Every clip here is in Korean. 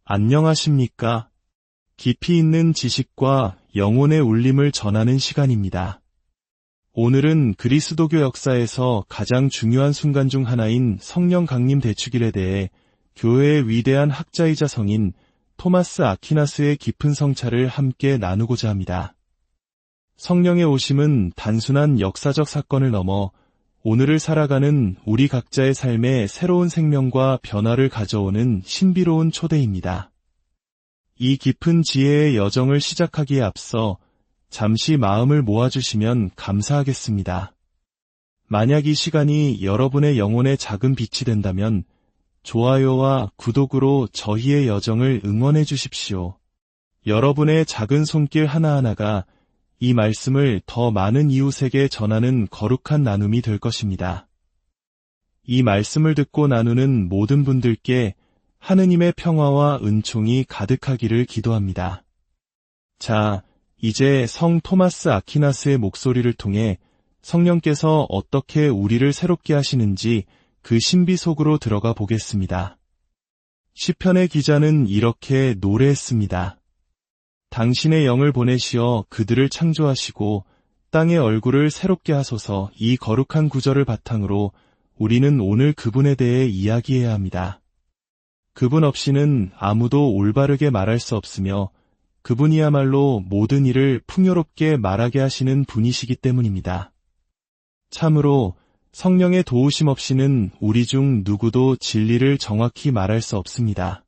안녕하십니까? 깊이 있는 지식과 영혼의 울림을 전하는 시간입니다. 오늘은 그리스도교 역사에서 가장 중요한 순간 중 하나인 성령 강림 대축일에 대해 교회의 위대한 학자이자 성인 토마스 아퀴나스의 깊은 성찰을 함께 나누고자 합니다. 성령의 오심은 단순한 역사적 사건을 넘어 오늘을 살아가는 우리 각자의 삶에 새로운 생명과 변화를 가져오는 신비로운 초대입니다. 이 깊은 지혜의 여정을 시작하기에 앞서 잠시 마음을 모아주시면 감사하겠습니다. 만약 이 시간이 여러분의 영혼의 작은 빛이 된다면 좋아요와 구독으로 저희의 여정을 응원해 주십시오. 여러분의 작은 손길 하나하나가 이 말씀을 더 많은 이웃에게 전하는 거룩한 나눔이 될 것입니다. 이 말씀을 듣고 나누는 모든 분들께 하느님의 평화와 은총이 가득하기를 기도합니다. 자, 이제 성 토마스 아퀴나스의 목소리를 통해 성령께서 어떻게 우리를 새롭게 하시는지 그 신비 속으로 들어가 보겠습니다. 시편의 기자는 이렇게 노래했습니다. 당신의 영을 보내시어 그들을 창조하시고 땅의 얼굴을 새롭게 하소서. 이 거룩한 구절을 바탕으로 우리는 오늘 그분에 대해 이야기해야 합니다. 그분 없이는 아무도 올바르게 말할 수 없으며 그분이야말로 모든 일을 풍요롭게 말하게 하시는 분이시기 때문입니다. 참으로 성령의 도우심 없이는 우리 중 누구도 진리를 정확히 말할 수 없습니다.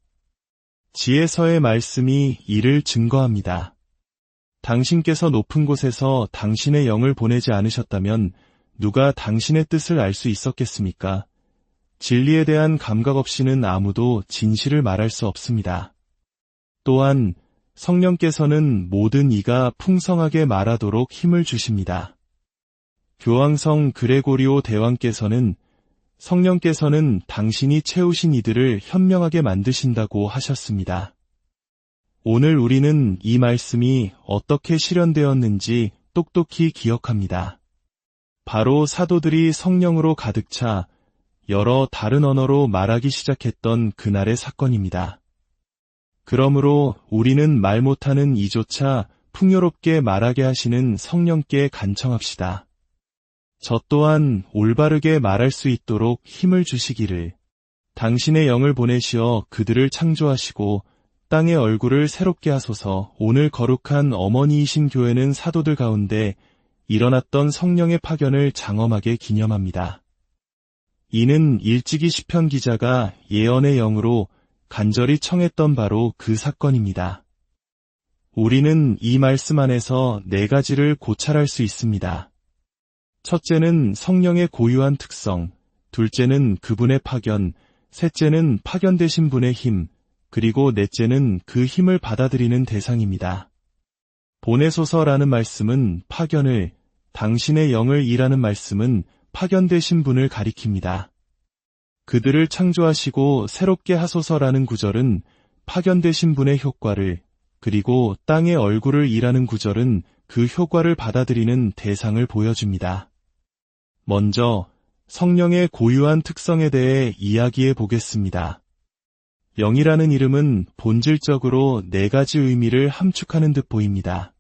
지혜서의 말씀이 이를 증거합니다. 당신께서 높은 곳에서 당신의 영을 보내지 않으셨다면 누가 당신의 뜻을 알 수 있었겠습니까? 진리에 대한 감각 없이는 아무도 진실을 말할 수 없습니다. 또한 성령께서는 모든 이가 풍성하게 말하도록 힘을 주십니다. 교황성 그레고리오 대왕께서는 성령께서는 당신이 채우신 이들을 현명하게 만드신다고 하셨습니다. 오늘 우리는 이 말씀이 어떻게 실현되었는지 똑똑히 기억합니다. 바로 사도들이 성령으로 가득 차 여러 다른 언어로 말하기 시작했던 그날의 사건입니다. 그러므로 우리는 말 못하는 이조차 풍요롭게 말하게 하시는 성령께 간청합시다. 저 또한 올바르게 말할 수 있도록 힘을 주시기를. 당신의 영을 보내시어 그들을 창조하시고 땅의 얼굴을 새롭게 하소서. 오늘 거룩한 어머니이신 교회는 사도들 가운데 일어났던 성령의 파견을 장엄하게 기념합니다. 이는 일찍이 시편 기자가 예언의 영으로 간절히 청했던 바로 그 사건입니다. 우리는 이 말씀 안에서 4가지를 고찰할 수 있습니다. 첫째는 성령의 고유한 특성, 둘째는 그분의 파견, 셋째는 파견되신 분의 힘, 그리고 넷째는 그 힘을 받아들이는 대상입니다. 보내소서라는 말씀은 파견을, 당신의 영을 이라는 말씀은 파견되신 분을 가리킵니다. 그들을 창조하시고 새롭게 하소서라는 구절은 파견되신 분의 효과를, 그리고 땅의 얼굴을 이라는 구절은 그 효과를 받아들이는 대상을 보여줍니다. 먼저 성령의 고유한 특성에 대해 이야기해 보겠습니다. 영이라는 이름은 본질적으로 4가지 의미를 함축하는 듯 보입니다.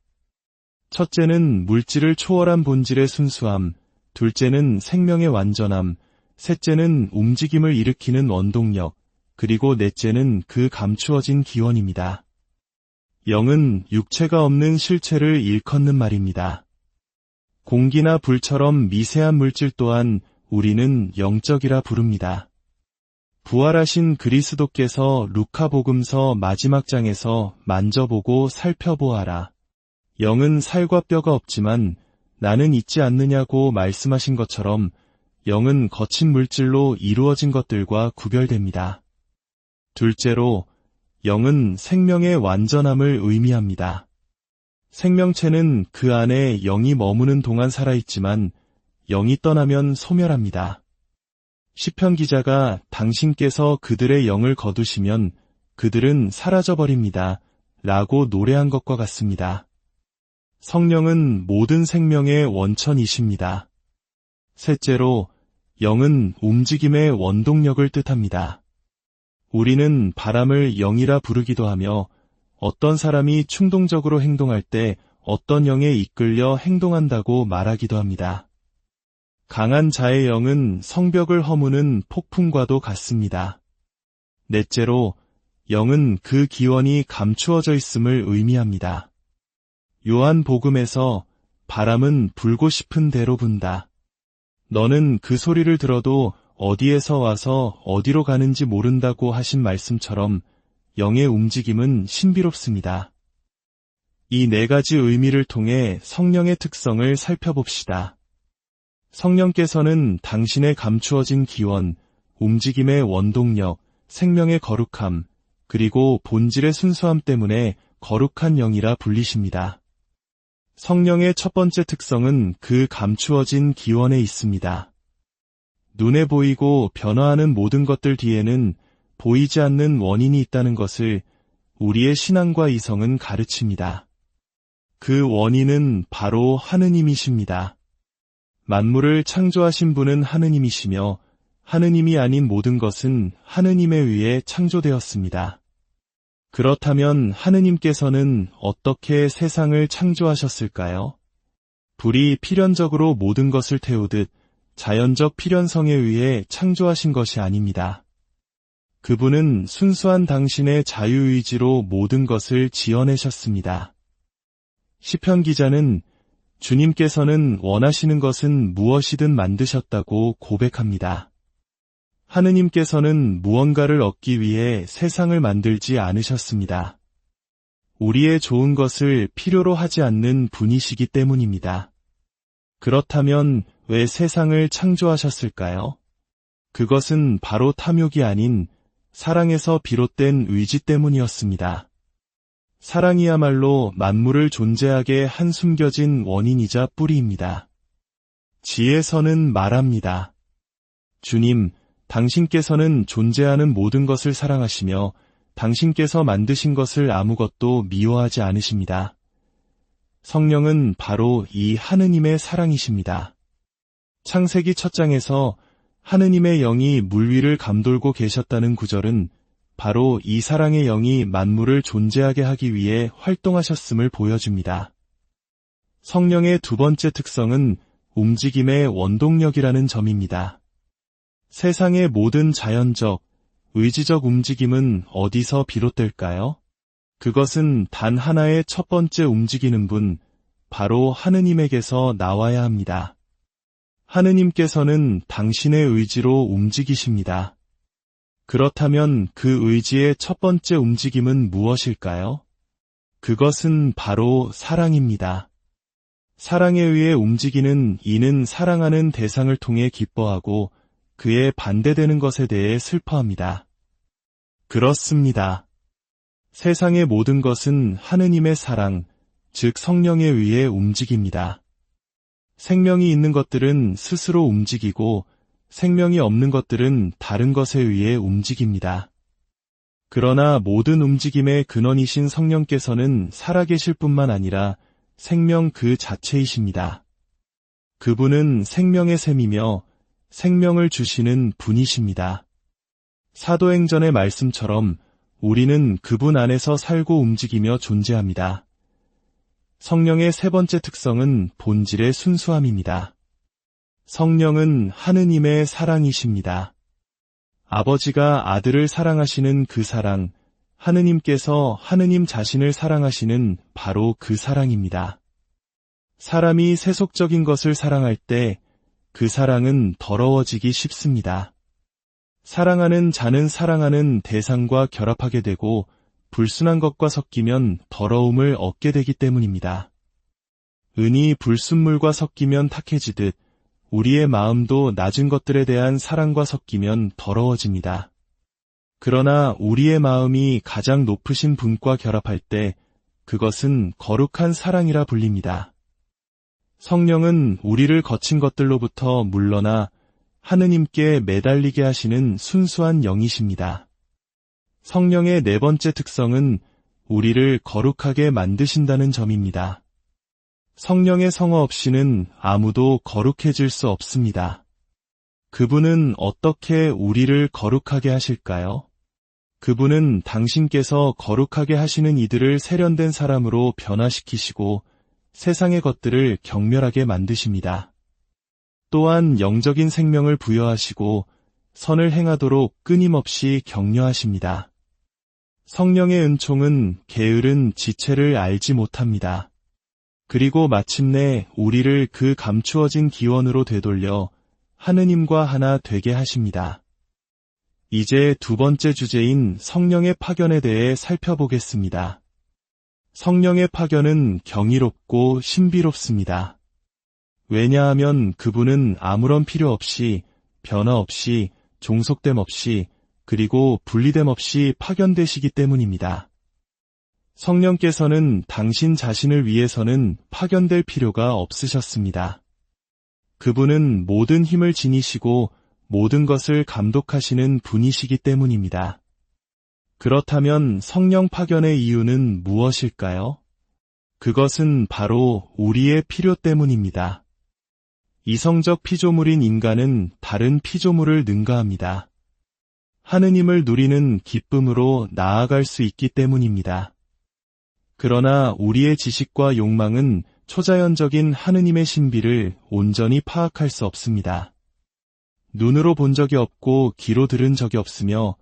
첫째는 물질을 초월한 본질의 순수함, 둘째는 생명의 완전함, 셋째는 움직임을 일으키는 원동력, 그리고 넷째는 그 감추어진 기원입니다. 영은 육체가 없는 실체를 일컫는 말입니다. 공기나 불처럼 미세한 물질 또한 우리는 영적이라 부릅니다. 부활하신 그리스도께서 루카복음서 마지막 장에서 만져보고 살펴보아라. 영은 살과 뼈가 없지만 나는 있지 않느냐고 말씀하신 것처럼 영은 거친 물질로 이루어진 것들과 구별됩니다. 둘째로, 영은 생명의 완전함을 의미합니다. 생명체는 그 안에 영이 머무는 동안 살아있지만 영이 떠나면 소멸합니다. 시편 기자가 당신께서 그들의 영을 거두시면 그들은 사라져버립니다. 라고 노래한 것과 같습니다. 성령은 모든 생명의 원천이십니다. 셋째로, 영은 움직임의 원동력을 뜻합니다. 우리는 바람을 영이라 부르기도 하며 어떤 사람이 충동적으로 행동할 때 어떤 영에 이끌려 행동한다고 말하기도 합니다. 강한 자의 영은 성벽을 허무는 폭풍과도 같습니다. 넷째로, 영은 그 기원이 감추어져 있음을 의미합니다. 요한복음에서 바람은 불고 싶은 대로 분다. 너는 그 소리를 들어도 어디에서 와서 어디로 가는지 모른다고 하신 말씀처럼 영의 움직임은 신비롭습니다. 이 네 가지 의미를 통해 성령의 특성을 살펴봅시다. 성령께서는 당신의 감추어진 기원, 움직임의 원동력, 생명의 거룩함, 그리고 본질의 순수함 때문에 거룩한 영이라 불리십니다. 성령의 첫 번째 특성은 그 감추어진 기원에 있습니다. 눈에 보이고 변화하는 모든 것들 뒤에는 보이지 않는 원인이 있다는 것을 우리의 신앙과 이성은 가르칩니다. 그 원인은 바로 하느님이십니다. 만물을 창조하신 분은 하느님이시며 하느님이 아닌 모든 것은 하느님에 의해 창조되었습니다. 그렇다면 하느님께서는 어떻게 세상을 창조하셨을까요? 불이 필연적으로 모든 것을 태우듯 자연적 필연성에 의해 창조하신 것이 아닙니다. 그분은 순수한 당신의 자유의지로 모든 것을 지어내셨습니다. 시편 기자는 주님께서는 원하시는 것은 무엇이든 만드셨다고 고백합니다. 하느님께서는 무언가를 얻기 위해 세상을 만들지 않으셨습니다. 우리의 좋은 것을 필요로 하지 않는 분이시기 때문입니다. 그렇다면 왜 세상을 창조하셨을까요? 그것은 바로 탐욕이 아닌 사랑에서 비롯된 의지 때문이었습니다. 사랑이야말로 만물을 존재하게 한 숨겨진 원인이자 뿌리입니다. 지혜서는 말합니다. 주님, 당신께서는 존재하는 모든 것을 사랑하시며 당신께서 만드신 것을 아무것도 미워하지 않으십니다. 성령은 바로 이 하느님의 사랑이십니다. 창세기 1장에서 하느님의 영이 물 위를 감돌고 계셨다는 구절은 바로 이 사랑의 영이 만물을 존재하게 하기 위해 활동하셨음을 보여줍니다. 성령의 두 번째 특성은 움직임의 원동력이라는 점입니다. 세상의 모든 자연적, 의지적 움직임은 어디서 비롯될까요? 그것은 단 하나의 첫 번째 움직이는 분, 바로 하느님에게서 나와야 합니다. 하느님께서는 당신의 의지로 움직이십니다. 그렇다면 그 의지의 첫 번째 움직임은 무엇일까요? 그것은 바로 사랑입니다. 사랑에 의해 움직이는 이는 사랑하는 대상을 통해 기뻐하고 그에 반대되는 것에 대해 슬퍼합니다. 그렇습니다. 세상의 모든 것은 하느님의 사랑, 즉 성령에 의해 움직입니다. 생명이 있는 것들은 스스로 움직이고 생명이 없는 것들은 다른 것에 의해 움직입니다. 그러나 모든 움직임의 근원이신 성령께서는 살아계실 뿐만 아니라 생명 그 자체이십니다. 그분은 생명의 샘이며 생명을 주시는 분이십니다. 사도행전의 말씀처럼 우리는 그분 안에서 살고 움직이며 존재합니다. 성령의 세 번째 특성은 본질의 순수함입니다. 성령은 하느님의 사랑이십니다. 아버지가 아들을 사랑하시는 그 사랑, 하느님께서 하느님 자신을 사랑하시는 바로 그 사랑입니다. 사람이 세속적인 것을 사랑할 때 그 사랑은 더러워지기 쉽습니다. 사랑하는 자는 사랑하는 대상과 결합하게 되고 불순한 것과 섞이면 더러움을 얻게 되기 때문입니다. 은이 불순물과 섞이면 탁해지듯 우리의 마음도 낮은 것들에 대한 사랑과 섞이면 더러워집니다. 그러나 우리의 마음이 가장 높으신 분과 결합할 때 그것은 거룩한 사랑이라 불립니다. 성령은 우리를 거친 것들로부터 물러나 하느님께 매달리게 하시는 순수한 영이십니다. 성령의 네 번째 특성은 우리를 거룩하게 만드신다는 점입니다. 성령의 성화 없이는 아무도 거룩해질 수 없습니다. 그분은 어떻게 우리를 거룩하게 하실까요? 그분은 당신께서 거룩하게 하시는 이들을 세련된 사람으로 변화시키시고 세상의 것들을 경멸하게 만드십니다. 또한 영적인 생명을 부여하시고 선을 행하도록 끊임없이 격려하십니다. 성령의 은총은 게으른 지체를 알지 못합니다. 그리고 마침내 우리를 그 감추어진 기원으로 되돌려 하느님과 하나 되게 하십니다. 이제 두 번째 주제인 성령의 파견에 대해 살펴보겠습니다. 성령의 파견은 경이롭고 신비롭습니다. 왜냐하면 그분은 아무런 필요 없이, 변화 없이, 종속됨 없이, 그리고 분리됨 없이 파견되시기 때문입니다. 성령께서는 당신 자신을 위해서는 파견될 필요가 없으셨습니다. 그분은 모든 힘을 지니시고 모든 것을 감독하시는 분이시기 때문입니다. 그렇다면 성령 파견의 이유는 무엇일까요? 그것은 바로 우리의 필요 때문입니다. 이성적 피조물인 인간은 다른 피조물을 능가합니다. 하느님을 누리는 기쁨으로 나아갈 수 있기 때문입니다. 그러나 우리의 지식과 욕망은 초자연적인 하느님의 신비를 온전히 파악할 수 없습니다. 눈으로 본 적이 없고 귀로 들은 적이 없으며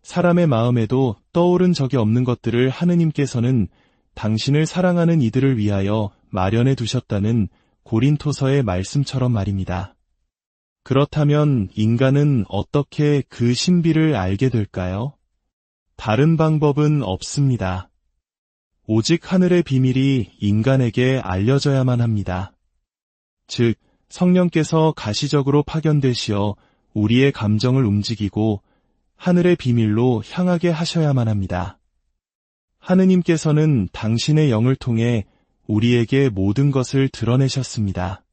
사람의 마음에도 떠오른 적이 없는 것들을 하느님께서는 당신을 사랑하는 이들을 위하여 마련해 두셨다는 고린토서의 말씀처럼 말입니다. 그렇다면 인간은 어떻게 그 신비를 알게 될까요? 다른 방법은 없습니다. 오직 하늘의 비밀이 인간에게 알려져야만 합니다. 즉, 성령께서 가시적으로 파견되시어 우리의 감정을 움직이고 하늘의 비밀로 향하게 하셔야만 합니다. 하느님께서는 당신의 영을 통해 우리에게 모든 것을 드러내셨습니다.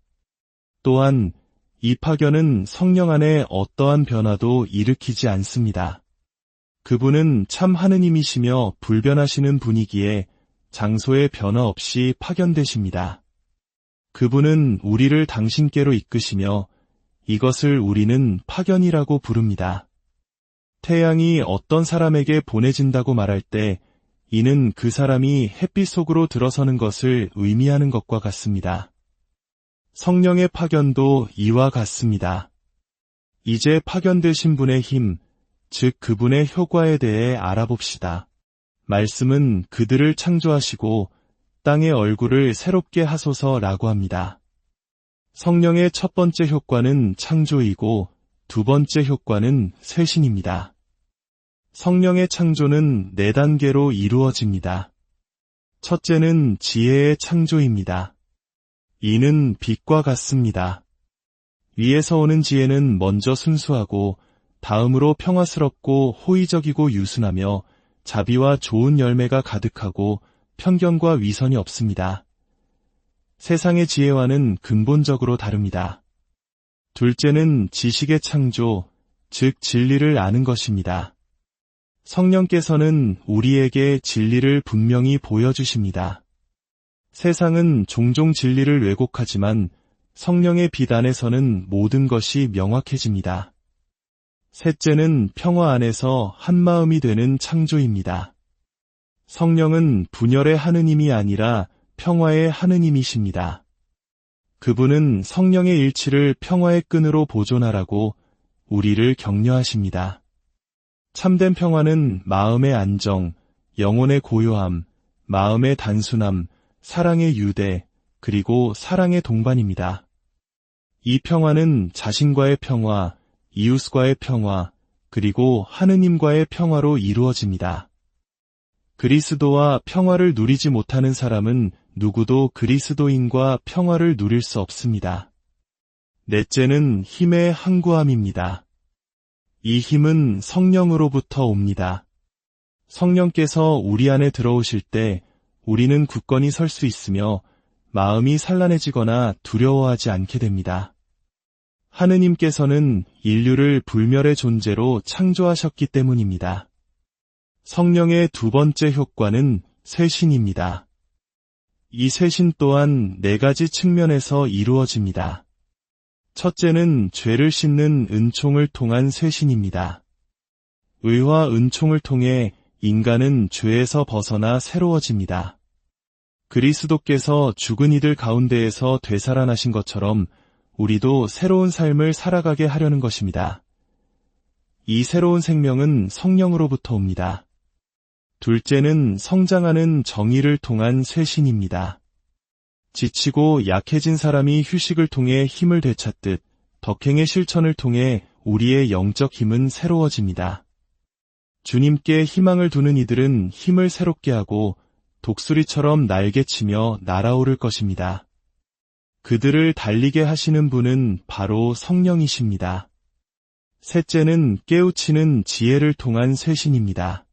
또한 이 파견은 성령 안에 어떠한 변화도 일으키지 않습니다. 그분은 참 하느님이시며 불변하시는 분이기에 장소의 변화 없이 파견되십니다. 그분은 우리를 당신께로 이끄시며 이것을 우리는 파견이라고 부릅니다. 태양이 어떤 사람에게 보내진다고 말할 때 이는 그 사람이 햇빛 속으로 들어서는 것을 의미하는 것과 같습니다. 성령의 파견도 이와 같습니다. 이제 파견되신 분의 힘, 즉 그분의 효과에 대해 알아봅시다. 말씀은 그들을 창조하시고 땅의 얼굴을 새롭게 하소서라고 합니다. 성령의 첫 번째 효과는 창조이고 두 번째 효과는 쇄신입니다. 성령의 창조는 4단계로 이루어집니다. 첫째는 지혜의 창조입니다. 이는 빛과 같습니다. 위에서 오는 지혜는 먼저 순수하고 다음으로 평화스럽고 호의적이고 유순하며 자비와 좋은 열매가 가득하고 편견과 위선이 없습니다. 세상의 지혜와는 근본적으로 다릅니다. 둘째는 지식의 창조, 즉 진리를 아는 것입니다. 성령께서는 우리에게 진리를 분명히 보여주십니다. 세상은 종종 진리를 왜곡하지만 성령의 빛 안에서는 모든 것이 명확해집니다. 셋째는 평화 안에서 한마음이 되는 창조입니다. 성령은 분열의 하느님이 아니라 평화의 하느님이십니다. 그분은 성령의 일치를 평화의 끈으로 보존하라고 우리를 격려하십니다. 참된 평화는 마음의 안정, 영혼의 고요함, 마음의 단순함, 사랑의 유대, 그리고 사랑의 동반입니다. 이 평화는 자신과의 평화, 이웃과의 평화, 그리고 하느님과의 평화로 이루어집니다. 그리스도와 평화를 누리지 못하는 사람은 누구도 그리스도인과 평화를 누릴 수 없습니다. 넷째는 힘의 항구함입니다. 이 힘은 성령으로부터 옵니다. 성령께서 우리 안에 들어오실 때 우리는 굳건히 설 수 있으며 마음이 산란해지거나 두려워하지 않게 됩니다. 하느님께서는 인류를 불멸의 존재로 창조하셨기 때문입니다. 성령의 두 번째 효과는 쇄신입니다. 이 쇄신 또한 4가지 측면에서 이루어집니다. 첫째는 죄를 씻는 은총을 통한 쇄신입니다. 의와 은총을 통해 인간은 죄에서 벗어나 새로워집니다. 그리스도께서 죽은 이들 가운데에서 되살아나신 것처럼 우리도 새로운 삶을 살아가게 하려는 것입니다. 이 새로운 생명은 성령으로부터 옵니다. 둘째는 성장하는 정의를 통한 쇄신입니다. 지치고 약해진 사람이 휴식을 통해 힘을 되찾듯 덕행의 실천을 통해 우리의 영적 힘은 새로워집니다. 주님께 희망을 두는 이들은 힘을 새롭게 하고 독수리처럼 날개치며 날아오를 것입니다. 그들을 달리게 하시는 분은 바로 성령이십니다. 셋째는 깨우치는 지혜를 통한 쇄신입니다.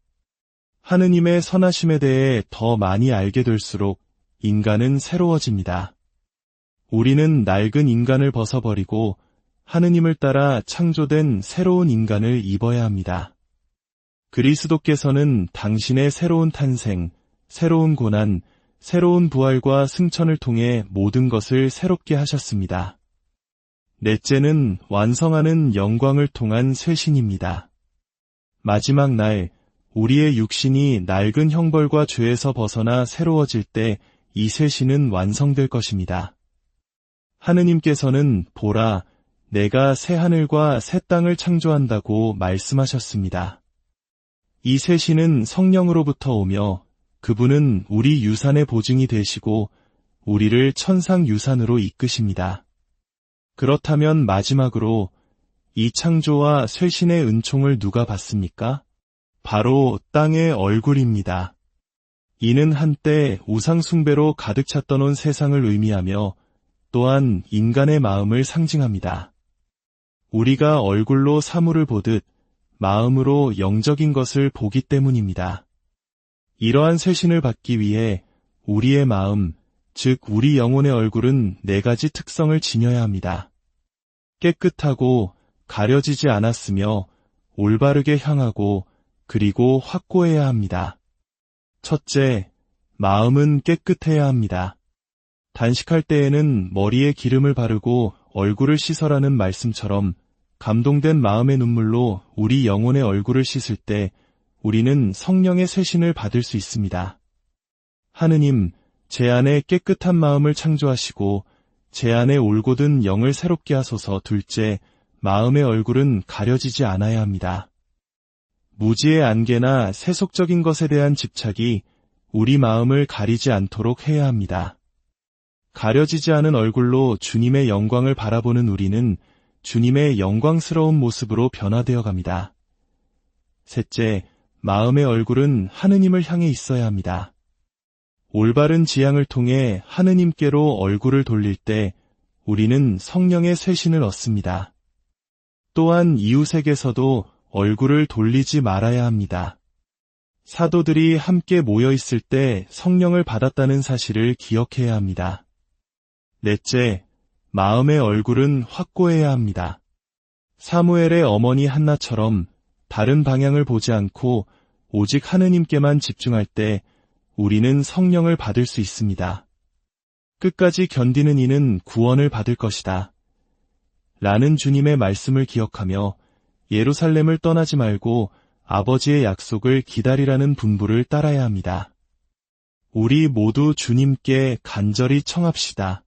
하느님의 선하심에 대해 더 많이 알게 될수록 인간은 새로워집니다. 우리는 낡은 인간을 벗어버리고 하느님을 따라 창조된 새로운 인간을 입어야 합니다. 그리스도께서는 당신의 새로운 탄생, 새로운 고난, 새로운 부활과 승천을 통해 모든 것을 새롭게 하셨습니다. 넷째는 완성하는 영광을 통한 쇄신입니다. 마지막 날, 우리의 육신이 낡은 형벌과 죄에서 벗어나 새로워질 때 이 쇄신은 완성될 것입니다. 하느님께서는 보라, 내가 새 하늘과 새 땅을 창조한다고 말씀하셨습니다. 이 쇄신은 성령으로부터 오며 그분은 우리 유산의 보증이 되시고 우리를 천상 유산으로 이끄십니다. 그렇다면 마지막으로 이 창조와 쇄신의 은총을 누가 받습니까? 바로 땅의 얼굴입니다. 이는 한때 우상 숭배로 가득 찼던 온 세상을 의미하며 또한 인간의 마음을 상징합니다. 우리가 얼굴로 사물을 보듯 마음으로 영적인 것을 보기 때문입니다. 이러한 쇄신을 받기 위해 우리의 마음, 즉 우리 영혼의 얼굴은 4가지 특성을 지녀야 합니다. 깨끗하고 가려지지 않았으며 올바르게 향하고 그리고 확고해야 합니다. 첫째, 마음은 깨끗해야 합니다. 단식할 때에는 머리에 기름을 바르고 얼굴을 씻어라는 말씀처럼 감동된 마음의 눈물로 우리 영혼의 얼굴을 씻을 때 우리는 성령의 쇄신을 받을 수 있습니다. 하느님, 제 안에 깨끗한 마음을 창조하시고 제 안에 올곧은 영을 새롭게 하소서. 둘째, 마음의 얼굴은 가려지지 않아야 합니다. 무지의 안개나 세속적인 것에 대한 집착이 우리 마음을 가리지 않도록 해야 합니다. 가려지지 않은 얼굴로 주님의 영광을 바라보는 우리는 주님의 영광스러운 모습으로 변화되어 갑니다. 셋째, 마음의 얼굴은 하느님을 향해 있어야 합니다. 올바른 지향을 통해 하느님께로 얼굴을 돌릴 때 우리는 성령의 쇄신을 얻습니다. 또한 이웃에게서도 얼굴을 돌리지 말아야 합니다. 사도들이 함께 모여 있을 때 성령을 받았다는 사실을 기억해야 합니다. 넷째, 마음의 얼굴은 확고해야 합니다. 사무엘의 어머니 한나처럼 다른 방향을 보지 않고 오직 하느님께만 집중할 때 우리는 성령을 받을 수 있습니다. 끝까지 견디는 이는 구원을 받을 것이다. 라는 주님의 말씀을 기억하며 예루살렘을 떠나지 말고 아버지의 약속을 기다리라는 분부를 따라야 합니다. 우리 모두 주님께 간절히 청합시다.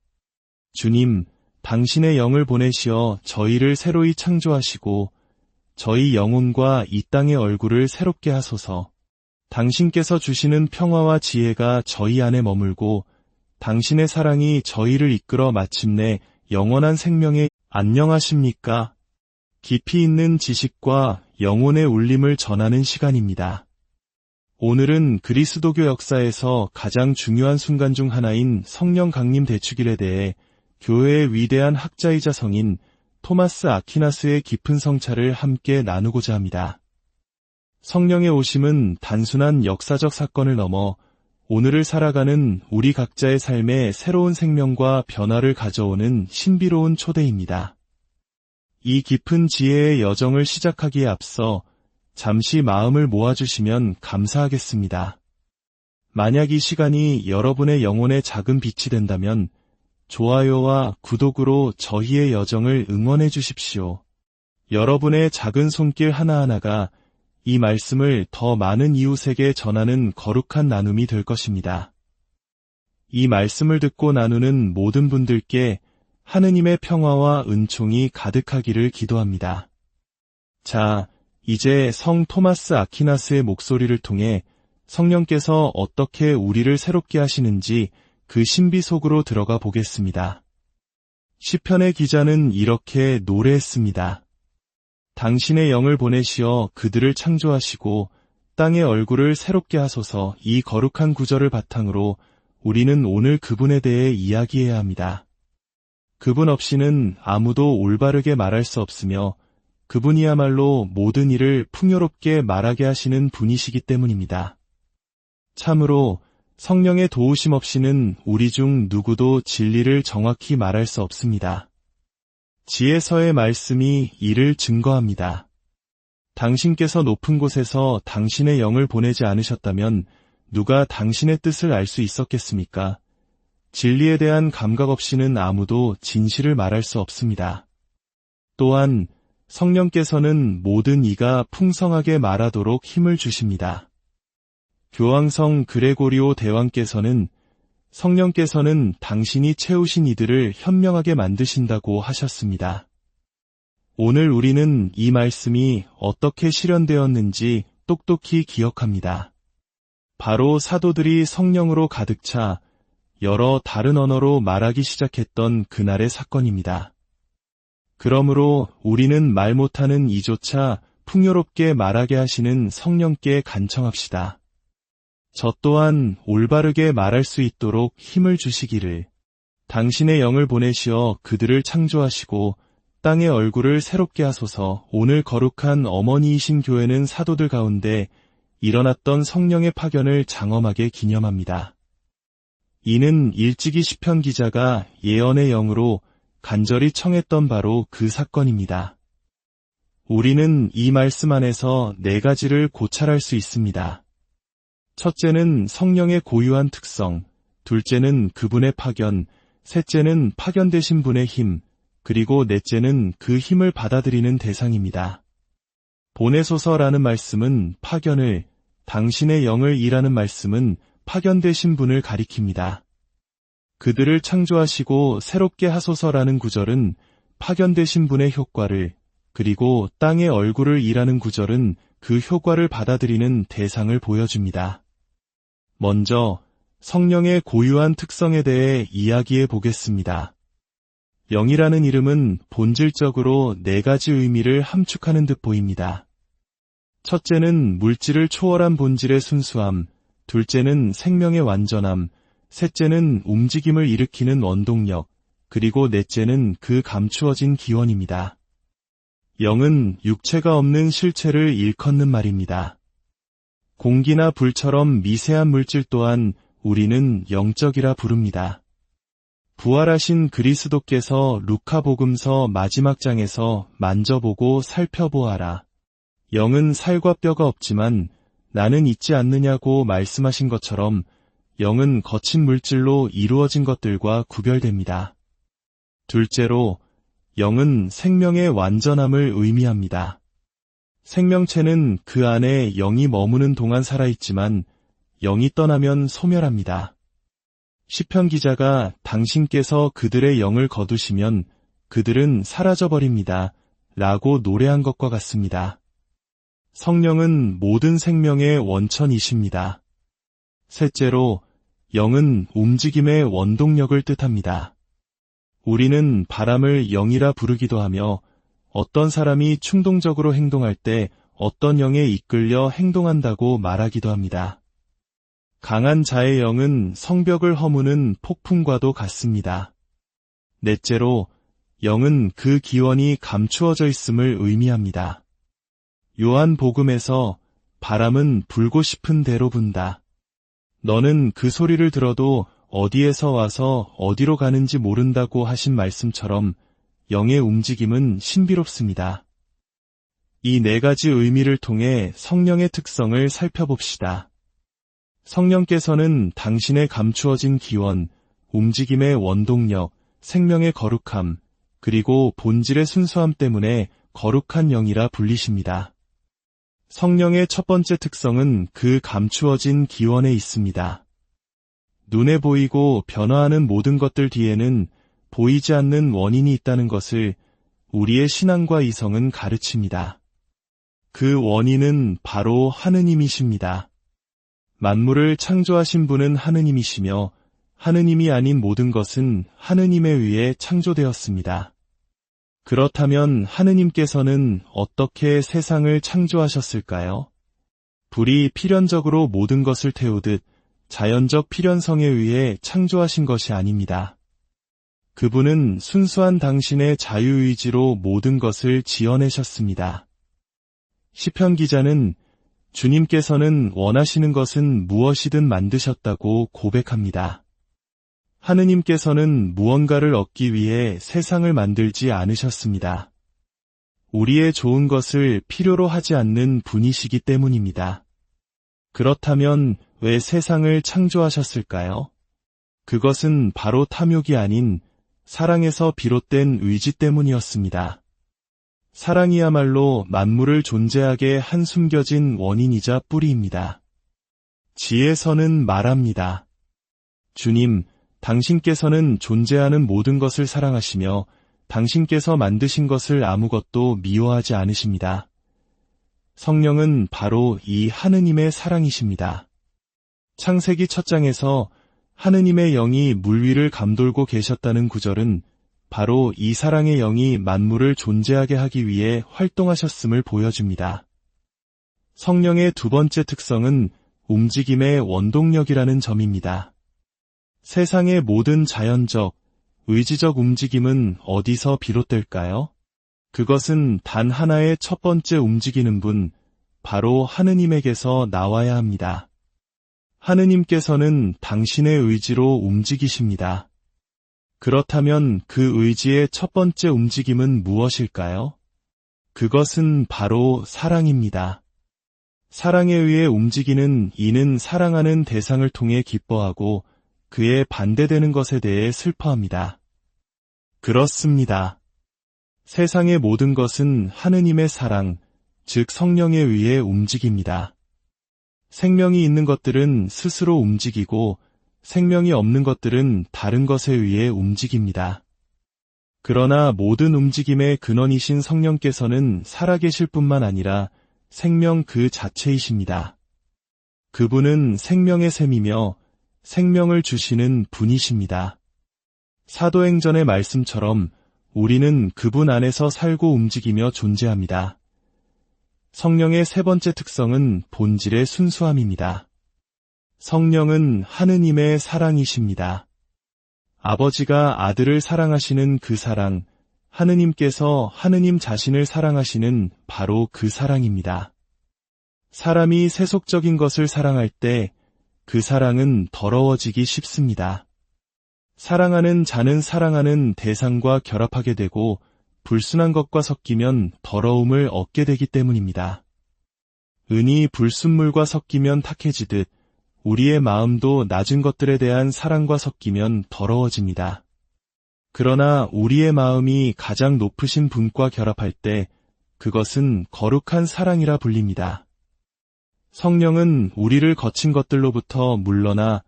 주님, 당신의 영을 보내시어 저희를 새로이 창조하시고 저희 영혼과 이 땅의 얼굴을 새롭게 하소서. 당신께서 주시는 평화와 지혜가 저희 안에 머물고 당신의 사랑이 저희를 이끌어 마침내 영원한 생명에 안녕하십니까? 깊이 있는 지식과 영혼의 울림을 전하는 시간입니다. 오늘은 그리스도교 역사에서 가장 중요한 순간 중 하나인 성령 강림 대축일에 대해 교회의 위대한 학자이자 성인 토마스 아퀴나스의 깊은 성찰을 함께 나누고자 합니다. 성령의 오심은 단순한 역사적 사건을 넘어 오늘을 살아가는 우리 각자의 삶에 새로운 생명과 변화를 가져오는 신비로운 초대입니다. 이 깊은 지혜의 여정을 시작하기에 앞서 잠시 마음을 모아주시면 감사하겠습니다. 만약 이 시간이 여러분의 영혼의 작은 빛이 된다면 좋아요와 구독으로 저희의 여정을 응원해 주십시오. 여러분의 작은 손길 하나하나가 이 말씀을 더 많은 이웃에게 전하는 거룩한 나눔이 될 것입니다. 이 말씀을 듣고 나누는 모든 분들께 하느님의 평화와 은총이 가득하기를 기도합니다. 자, 이제 성 토마스 아퀴나스의 목소리를 통해 성령께서 어떻게 우리를 새롭게 하시는지 그 신비 속으로 들어가 보겠습니다. 시편의 기자는 이렇게 노래했습니다. 당신의 영을 보내시어 그들을 창조하시고 땅의 얼굴을 새롭게 하소서. 이 거룩한 구절을 바탕으로 우리는 오늘 그분에 대해 이야기해야 합니다. 그분 없이는 아무도 올바르게 말할 수 없으며 그분이야말로 모든 일을 풍요롭게 말하게 하시는 분이시기 때문입니다. 참으로 성령의 도우심 없이는 우리 중 누구도 진리를 정확히 말할 수 없습니다. 지혜서의 말씀이 이를 증거합니다. 당신께서 높은 곳에서 당신의 영을 보내지 않으셨다면 누가 당신의 뜻을 알 수 있었겠습니까? 진리에 대한 감각 없이는 아무도 진실을 말할 수 없습니다. 또한 성령께서는 모든 이가 풍성하게 말하도록 힘을 주십니다. 교황성 그레고리오 대왕께서는 성령께서는 당신이 채우신 이들을 현명하게 만드신다고 하셨습니다. 오늘 우리는 이 말씀이 어떻게 실현되었는지 똑똑히 기억합니다. 바로 사도들이 성령으로 가득 차 여러 다른 언어로 말하기 시작했던 그날의 사건입니다. 그러므로 우리는 말 못하는 이조차 풍요롭게 말하게 하시는 성령께 간청합시다. 저 또한 올바르게 말할 수 있도록 힘을 주시기를. 당신의 영을 보내시어 그들을 창조하시고 땅의 얼굴을 새롭게 하소서. 오늘 거룩한 어머니이신 교회는 사도들 가운데 일어났던 성령의 파견을 장엄하게 기념합니다. 이는 일찍이 시편 기자가 예언의 영으로 간절히 청했던 바로 그 사건입니다. 우리는 이 말씀 안에서 4가지를 고찰할 수 있습니다. 첫째는 성령의 고유한 특성, 둘째는 그분의 파견, 셋째는 파견되신 분의 힘, 그리고 넷째는 그 힘을 받아들이는 대상입니다. 보내소서라는 말씀은 파견을, 당신의 영을 이라는 말씀은 파견되신 분을 가리킵니다. 그들을 창조하시고 새롭게 하소서라는 구절은 파견되신 분의 효과를, 그리고 땅의 얼굴을 이라는 구절은 그 효과를 받아들이는 대상을 보여줍니다. 먼저 성령의 고유한 특성에 대해 이야기해 보겠습니다. 영이라는 이름은 본질적으로 4가지 의미를 함축하는 듯 보입니다. 첫째는 물질을 초월한 본질의 순수함, 둘째는 생명의 완전함, 셋째는 움직임을 일으키는 원동력, 그리고 넷째는 그 감추어진 기원입니다. 영은 육체가 없는 실체를 일컫는 말입니다. 공기나 불처럼 미세한 물질 또한 우리는 영적이라 부릅니다. 부활하신 그리스도께서 루카복음서 마지막 장에서 만져보고 살펴보아라. 영은 살과 뼈가 없지만 나는 있지 않느냐고 말씀하신 것처럼 영은 거친 물질로 이루어진 것들과 구별됩니다. 둘째로, 영은 생명의 완전함을 의미합니다. 생명체는 그 안에 영이 머무는 동안 살아있지만 영이 떠나면 소멸합니다. 시편 기자가 당신께서 그들의 영을 거두시면 그들은 사라져버립니다. 라고 노래한 것과 같습니다. 성령은 모든 생명의 원천이십니다. 셋째로, 영은 움직임의 원동력을 뜻합니다. 우리는 바람을 영이라 부르기도 하며 어떤 사람이 충동적으로 행동할 때 어떤 영에 이끌려 행동한다고 말하기도 합니다. 강한 자의 영은 성벽을 허무는 폭풍과도 같습니다. 넷째로, 영은 그 기원이 감추어져 있음을 의미합니다. 요한복음에서 바람은 불고 싶은 대로 분다. 너는 그 소리를 들어도 어디에서 와서 어디로 가는지 모른다고 하신 말씀처럼 영의 움직임은 신비롭습니다. 이 4가지 의미를 통해 성령의 특성을 살펴봅시다. 성령께서는 당신의 감추어진 기원, 움직임의 원동력, 생명의 거룩함, 그리고 본질의 순수함 때문에 거룩한 영이라 불리십니다. 성령의 첫 번째 특성은 그 감추어진 기원에 있습니다. 눈에 보이고 변화하는 모든 것들 뒤에는 보이지 않는 원인이 있다는 것을 우리의 신앙과 이성은 가르칩니다. 그 원인은 바로 하느님이십니다. 만물을 창조하신 분은 하느님이시며 하느님이 아닌 모든 것은 하느님에 의해 창조되었습니다. 그렇다면 하느님께서는 어떻게 세상을 창조하셨을까요? 불이 필연적으로 모든 것을 태우듯 자연적 필연성에 의해 창조하신 것이 아닙니다. 그분은 순수한 당신의 자유의지로 모든 것을 지어내셨습니다. 시편 기자는 주님께서는 원하시는 것은 무엇이든 만드셨다고 고백합니다. 하느님께서는 무언가를 얻기 위해 세상을 만들지 않으셨습니다. 우리의 좋은 것을 필요로 하지 않는 분이시기 때문입니다. 그렇다면 왜 세상을 창조하셨을까요? 그것은 바로 탐욕이 아닌 사랑에서 비롯된 의지 때문이었습니다. 사랑이야말로 만물을 존재하게 한 숨겨진 원인이자 뿌리입니다. 지혜서는 말합니다. 주님, 당신께서는 존재하는 모든 것을 사랑하시며 당신께서 만드신 것을 아무것도 미워하지 않으십니다. 성령은 바로 이 하느님의 사랑이십니다. 창세기 첫 장에서 하느님의 영이 물 위를 감돌고 계셨다는 구절은 바로 이 사랑의 영이 만물을 존재하게 하기 위해 활동하셨음을 보여줍니다. 성령의 두 번째 특성은 움직임의 원동력이라는 점입니다. 세상의 모든 자연적, 의지적 움직임은 어디서 비롯될까요? 그것은 단 하나의 첫 번째 움직이는 분, 바로 하느님에게서 나와야 합니다. 하느님께서는 당신의 의지로 움직이십니다. 그렇다면 그 의지의 첫 번째 움직임은 무엇일까요? 그것은 바로 사랑입니다. 사랑에 의해 움직이는 이는 사랑하는 대상을 통해 기뻐하고 그에 반대되는 것에 대해 슬퍼합니다. 그렇습니다. 세상의 모든 것은 하느님의 사랑, 즉 성령에 의해 움직입니다. 생명이 있는 것들은 스스로 움직이고 생명이 없는 것들은 다른 것에 의해 움직입니다. 그러나 모든 움직임의 근원이신 성령께서는 살아계실 뿐만 아니라 생명 그 자체이십니다. 그분은 생명의 샘이며 생명을 주시는 분이십니다. 사도행전의 말씀처럼 우리는 그분 안에서 살고 움직이며 존재합니다. 성령의 세 번째 특성은 본질의 순수함입니다. 성령은 하느님의 사랑이십니다. 아버지가 아들을 사랑하시는 그 사랑, 하느님께서 하느님 자신을 사랑하시는 바로 그 사랑입니다. 사람이 세속적인 것을 사랑할 때 그 사랑은 더러워지기 쉽습니다. 사랑하는 자는 사랑하는 대상과 결합하게 되고 불순한 것과 섞이면 더러움을 얻게 되기 때문입니다. 은이 불순물과 섞이면 탁해지듯 우리의 마음도 낮은 것들에 대한 사랑과 섞이면 더러워집니다. 그러나 우리의 마음이 가장 높으신 분과 결합할 때 그것은 거룩한 사랑이라 불립니다. 성령은 우리를 거친 것들로부터 물러나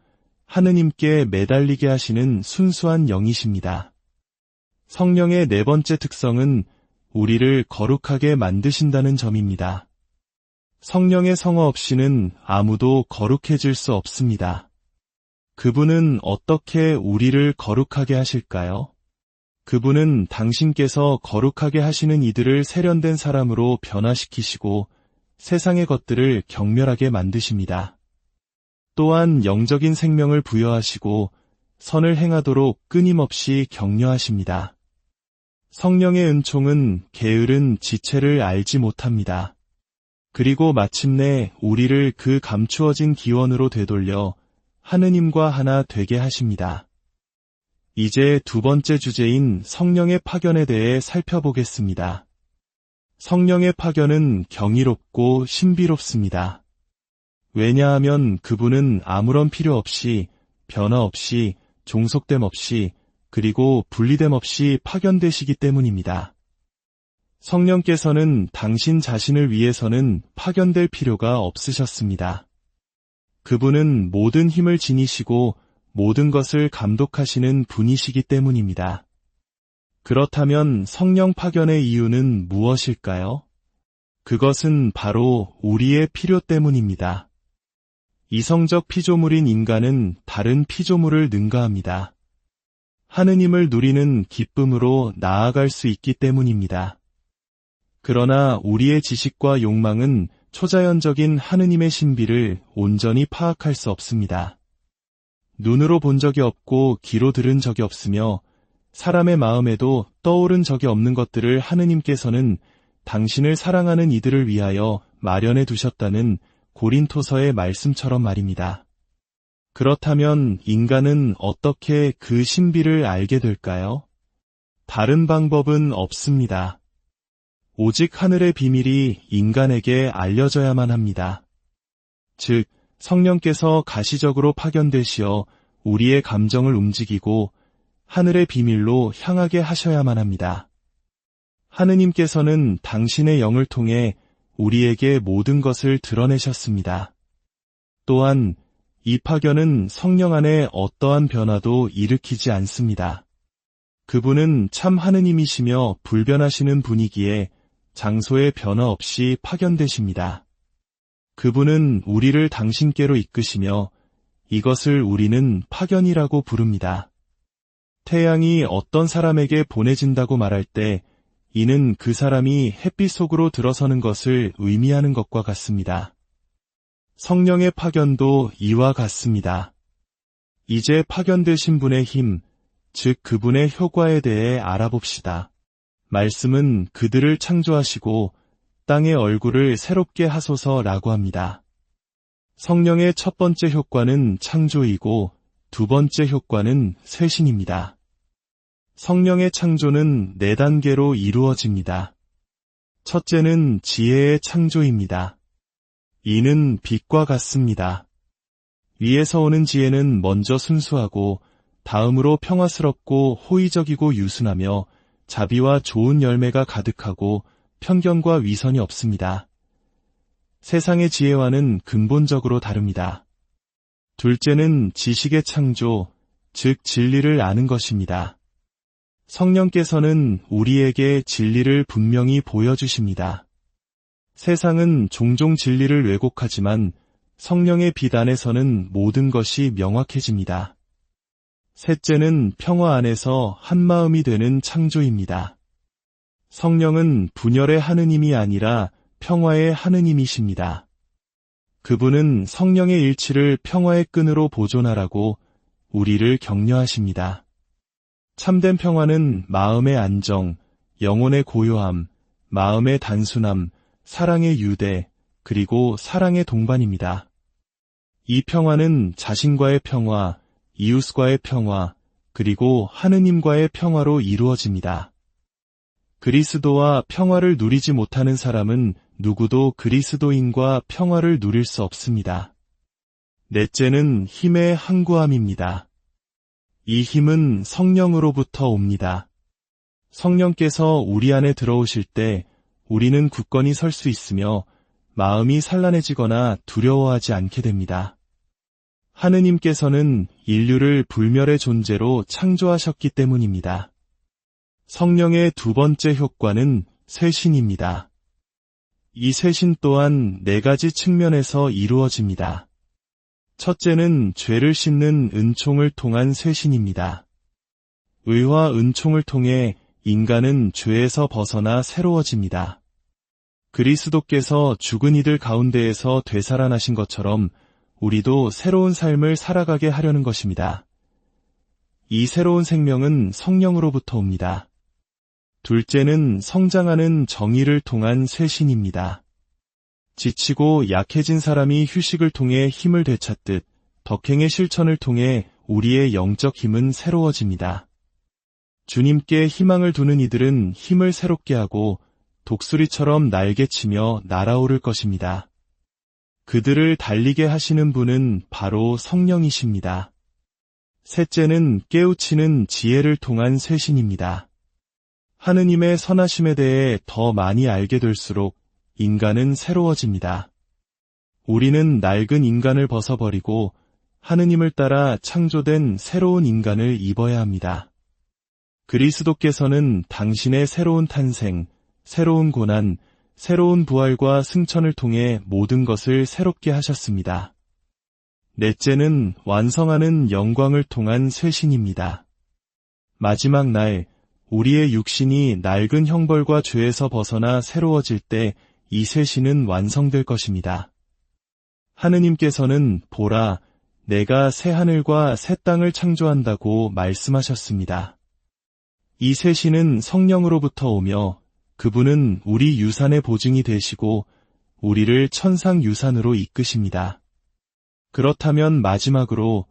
하느님께 매달리게 하시는 순수한 영이십니다. 성령의 네 번째 특성은 우리를 거룩하게 만드신다는 점입니다. 성령의 성화 없이는 아무도 거룩해질 수 없습니다. 그분은 어떻게 우리를 거룩하게 하실까요? 그분은 당신께서 거룩하게 하시는 이들을 세련된 사람으로 변화시키시고 세상의 것들을 경멸하게 만드십니다. 또한 영적인 생명을 부여하시고 선을 행하도록 끊임없이 격려하십니다. 성령의 은총은 게으른 지체를 알지 못합니다. 그리고 마침내 우리를 그 감추어진 기원으로 되돌려 하느님과 하나 되게 하십니다. 이제 두 번째 주제인 성령의 파견에 대해 살펴보겠습니다. 성령의 파견은 경이롭고 신비롭습니다. 왜냐하면 그분은 아무런 필요 없이, 변화 없이, 종속됨 없이, 그리고 분리됨 없이 파견되시기 때문입니다. 성령께서는 당신 자신을 위해서는 파견될 필요가 없으셨습니다. 그분은 모든 힘을 지니시고 모든 것을 감독하시는 분이시기 때문입니다. 그렇다면 성령 파견의 이유는 무엇일까요? 그것은 바로 우리의 필요 때문입니다. 이성적 피조물인 인간은 다른 피조물을 능가합니다. 하느님을 누리는 기쁨으로 나아갈 수 있기 때문입니다. 그러나 우리의 지식과 욕망은 초자연적인 하느님의 신비를 온전히 파악할 수 없습니다. 눈으로 본 적이 없고 귀로 들은 적이 없으며 사람의 마음에도 떠오른 적이 없는 것들을 하느님께서는 당신을 사랑하는 이들을 위하여 마련해 두셨다는 고린토서의 말씀처럼 말입니다. 그렇다면 인간은 어떻게 그 신비를 알게 될까요? 다른 방법은 없습니다. 오직 하늘의 비밀이 인간에게 알려져야만 합니다. 즉, 성령께서 가시적으로 파견되시어 우리의 감정을 움직이고 하늘의 비밀로 향하게 하셔야만 합니다. 하느님께서는 당신의 영을 통해 우리에게 모든 것을 드러내셨습니다. 또한 이 파견은 성령 안에 어떠한 변화도 일으키지 않습니다. 그분은 참 하느님이시며 불변하시는 분이기에 장소의 변화 없이 파견되십니다. 그분은 우리를 당신께로 이끄시며 이것을 우리는 파견이라고 부릅니다. 태양이 어떤 사람에게 보내진다고 말할 때 이는 그 사람이 햇빛 속으로 들어서는 것을 의미하는 것과 같습니다. 성령의 파견도 이와 같습니다. 이제 파견되신 분의 힘, 즉 그분의 효과에 대해 알아봅시다. 말씀은 그들을 창조하시고 땅의 얼굴을 새롭게 하소서라고 합니다. 성령의 첫 번째 효과는 창조이고 두 번째 효과는 쇄신입니다. 성령의 창조는 4단계로 이루어집니다. 첫째는 지혜의 창조입니다. 이는 빛과 같습니다. 위에서 오는 지혜는 먼저 순수하고 다음으로 평화스럽고 호의적이고 유순하며 자비와 좋은 열매가 가득하고 편견과 위선이 없습니다. 세상의 지혜와는 근본적으로 다릅니다. 둘째는 지식의 창조, 즉 진리를 아는 것입니다. 성령께서는 우리에게 진리를 분명히 보여주십니다. 세상은 종종 진리를 왜곡하지만 성령의 빛 안에서는 모든 것이 명확해집니다. 셋째는 평화 안에서 한마음이 되는 창조입니다. 성령은 분열의 하느님이 아니라 평화의 하느님이십니다. 그분은 성령의 일치를 평화의 끈으로 보존하라고 우리를 격려하십니다. 참된 평화는 마음의 안정, 영혼의 고요함, 마음의 단순함, 사랑의 유대, 그리고 사랑의 동반입니다. 이 평화는 자신과의 평화, 이웃과의 평화, 그리고 하느님과의 평화로 이루어집니다. 그리스도와 평화를 누리지 못하는 사람은 누구도 그리스도인과 평화를 누릴 수 없습니다. 넷째는 힘의 항구함입니다. 이 힘은 성령으로부터 옵니다. 성령께서 우리 안에 들어오실 때 우리는 굳건히 설 수 있으며 마음이 산란해지거나 두려워하지 않게 됩니다. 하느님께서는 인류를 불멸의 존재로 창조하셨기 때문입니다. 성령의 두 번째 효과는 쇄신입니다. 이 쇄신 또한 4가지 측면에서 이루어집니다. 첫째는 죄를 씻는 은총을 통한 쇄신입니다. 의와 은총을 통해 인간은 죄에서 벗어나 새로워집니다. 그리스도께서 죽은 이들 가운데에서 되살아나신 것처럼 우리도 새로운 삶을 살아가게 하려는 것입니다. 이 새로운 생명은 성령으로부터 옵니다. 둘째는 성장하는 정의를 통한 쇄신입니다. 지치고 약해진 사람이 휴식을 통해 힘을 되찾듯 덕행의 실천을 통해 우리의 영적 힘은 새로워집니다. 주님께 희망을 두는 이들은 힘을 새롭게 하고 독수리처럼 날개치며 날아오를 것입니다. 그들을 달리게 하시는 분은 바로 성령이십니다. 셋째는 깨우치는 지혜를 통한 쇄신입니다. 하느님의 선하심에 대해 더 많이 알게 될수록 인간은 새로워집니다. 우리는 낡은 인간을 벗어버리고 하느님을 따라 창조된 새로운 인간을 입어야 합니다. 그리스도께서는 당신의 새로운 탄생, 새로운 고난, 새로운 부활과 승천을 통해 모든 것을 새롭게 하셨습니다. 넷째는 완성하는 영광을 통한 쇄신입니다. 마지막 날, 우리의 육신이 낡은 형벌과 죄에서 벗어나 새로워질 때 이 쇄신은 완성될 것입니다. 하느님께서는 보라, 내가 새 하늘과 새 땅을 창조한다고 말씀하셨습니다. 이 쇄신은 성령으로부터 오며 그분은 우리 유산의 보증이 되시고 우리를 천상 유산으로 이끄십니다. 그렇다면 마지막으로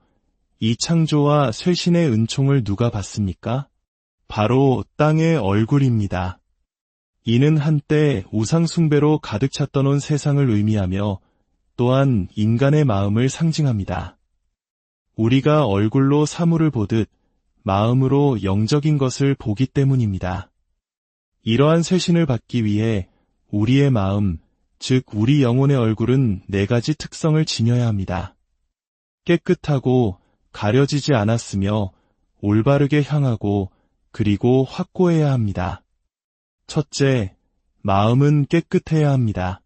이 창조와 쇄신의 은총을 누가 받습니까? 바로 땅의 얼굴입니다. 이는 한때 우상 숭배로 가득 찼던 온 세상을 의미하며 또한 인간의 마음을 상징합니다. 우리가 얼굴로 사물을 보듯 마음으로 영적인 것을 보기 때문입니다. 이러한 쇄신을 받기 위해 우리의 마음, 즉 우리 영혼의 얼굴은 4가지 특성을 지녀야 합니다. 깨끗하고 가려지지 않았으며 올바르게 향하고 그리고 확고해야 합니다. 첫째, 마음은 깨끗해야 합니다.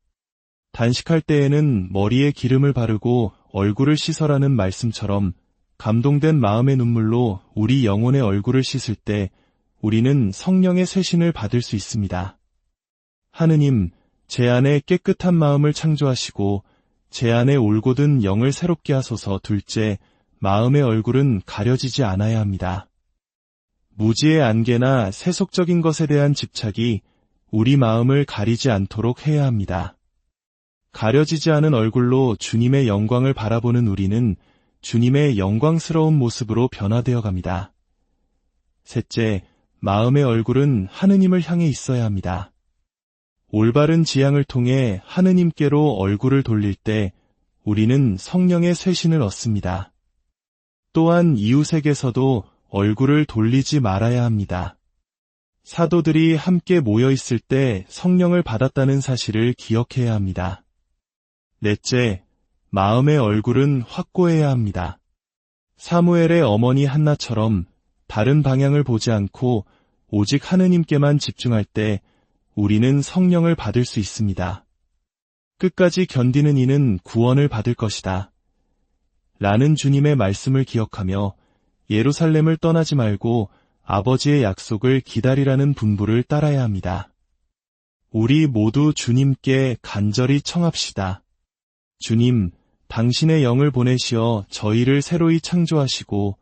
단식할 때에는 머리에 기름을 바르고 얼굴을 씻어라는 말씀처럼 감동된 마음의 눈물로 우리 영혼의 얼굴을 씻을 때 우리는 성령의 쇄신을 받을 수 있습니다. 하느님, 제 안에 깨끗한 마음을 창조하시고 제 안에 올곧은 영을 새롭게 하소서. 둘째, 마음의 얼굴은 가려지지 않아야 합니다. 무지의 안개나 세속적인 것에 대한 집착이 우리 마음을 가리지 않도록 해야 합니다. 가려지지 않은 얼굴로 주님의 영광을 바라보는 우리는 주님의 영광스러운 모습으로 변화되어 갑니다. 셋째, 마음의 얼굴은 하느님을 향해 있어야 합니다. 올바른 지향을 통해 하느님께로 얼굴을 돌릴 때 우리는 성령의 쇄신을 얻습니다. 또한 이웃에게서도 얼굴을 돌리지 말아야 합니다. 사도들이 함께 모여 있을 때 성령을 받았다는 사실을 기억해야 합니다. 넷째, 마음의 얼굴은 확고해야 합니다. 사무엘의 어머니 한나처럼 다른 방향을 보지 않고 오직 하느님께만 집중할 때 우리는 성령을 받을 수 있습니다. 끝까지 견디는 이는 구원을 받을 것이다. 라는 주님의 말씀을 기억하며 예루살렘을 떠나지 말고 아버지의 약속을 기다리라는 분부를 따라야 합니다. 우리 모두 주님께 간절히 청합시다. 주님, 당신의 영을 보내시어 저희를 새로이 창조하시고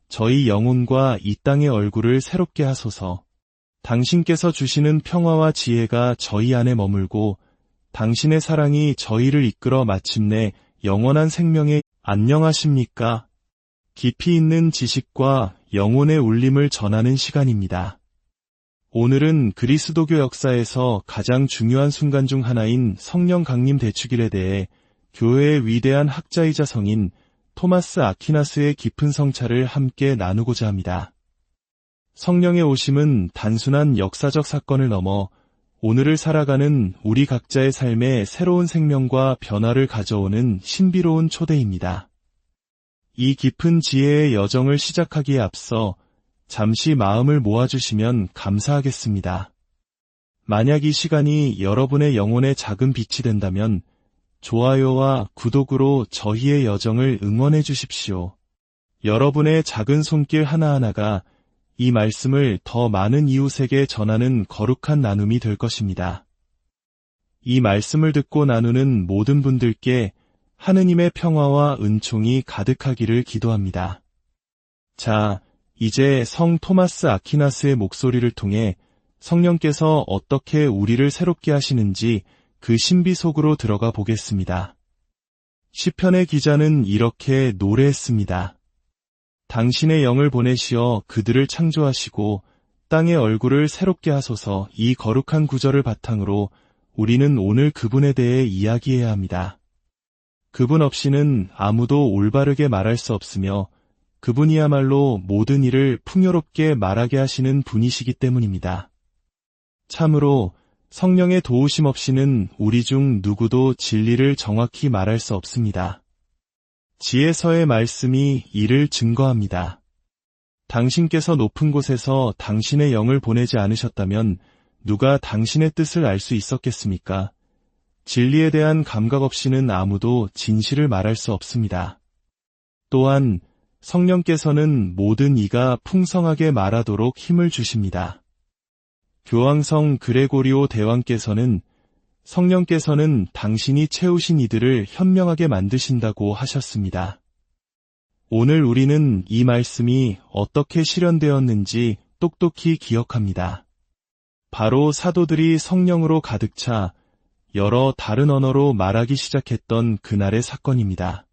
저희 영혼과 이 땅의 얼굴을 새롭게 하소서. 당신께서 주시는 평화와 지혜가 저희 안에 머물고 당신의 사랑이 저희를 이끌어 마침내 영원한 생명에 안녕하십니까? 깊이 있는 지식과 영혼의 울림을 전하는 시간입니다. 오늘은 그리스도교 역사에서 가장 중요한 순간 중 하나인 성령 강림 대축일에 대해 교회의 위대한 학자이자 성인 토마스 아퀴나스의 깊은 성찰을 함께 나누고자 합니다. 성령의 오심은 단순한 역사적 사건을 넘어 오늘을 살아가는 우리 각자의 삶에 새로운 생명과 변화를 가져오는 신비로운 초대입니다. 이 깊은 지혜의 여정을 시작하기에 앞서 잠시 마음을 모아주시면 감사하겠습니다. 만약 이 시간이 여러분의 영혼의 작은 빛이 된다면 좋아요와 구독으로 저희의 여정을 응원해 주십시오. 여러분의 작은 손길 하나하나가 이 말씀을 더 많은 이웃에게 전하는 거룩한 나눔이 될 것입니다. 이 말씀을 듣고 나누는 모든 분들께 하느님의 평화와 은총이 가득하기를 기도합니다. 자, 이제 성 토마스 아퀴나스의 목소리를 통해 성령께서 어떻게 우리를 새롭게 하시는지 그 신비 속으로 들어가 보겠습니다. 시편의 기자는 이렇게 노래했습니다. 당신의 영을 보내시어 그들을 창조하시고 땅의 얼굴을 새롭게 하소서. 이 거룩한 구절을 바탕으로 우리는 오늘 그분에 대해 이야기해야 합니다. 그분 없이는 아무도 올바르게 말할 수 없으며 그분이야말로 모든 일을 풍요롭게 말하게 하시는 분이시기 때문입니다. 참으로 성령의 도우심 없이는 우리 중 누구도 진리를 정확히 말할 수 없습니다. 지혜서의 말씀이 이를 증거합니다. 당신께서 높은 곳에서 당신의 영을 보내지 않으셨다면 누가 당신의 뜻을 알 수 있었겠습니까? 진리에 대한 감각 없이는 아무도 진실을 말할 수 없습니다. 또한 성령께서는 모든 이가 풍성하게 말하도록 힘을 주십니다. 교황성 그레고리오 대왕께서는 성령께서는 당신이 채우신 이들을 현명하게 만드신다고 하셨습니다. 오늘 우리는 이 말씀이 어떻게 실현되었는지 똑똑히 기억합니다. 바로 사도들이 성령으로 가득 차 여러 다른 언어로 말하기 시작했던 그날의 사건입니다.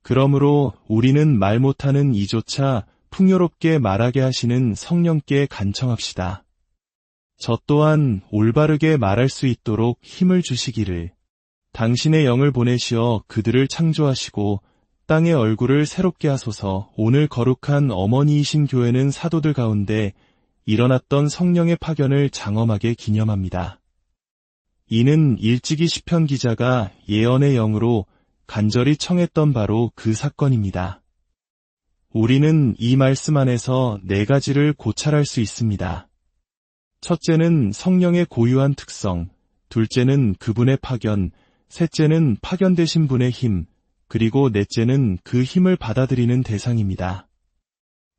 그러므로 우리는 말 못하는 이조차 풍요롭게 말하게 하시는 성령께 간청합시다. 저 또한 올바르게 말할 수 있도록 힘을 주시기를. 당신의 영을 보내시어 그들을 창조하시고 땅의 얼굴을 새롭게 하소서. 오늘 거룩한 어머니이신 교회는 사도들 가운데 일어났던 성령의 파견을 장엄하게 기념합니다. 이는 일찍이 시편 기자가 예언의 영으로 간절히 청했던 바로 그 사건입니다. 우리는 이 말씀 안에서 4가지를 고찰할 수 있습니다. 첫째는 성령의 고유한 특성, 둘째는 그분의 파견, 셋째는 파견되신 분의 힘, 그리고 넷째는 그 힘을 받아들이는 대상입니다.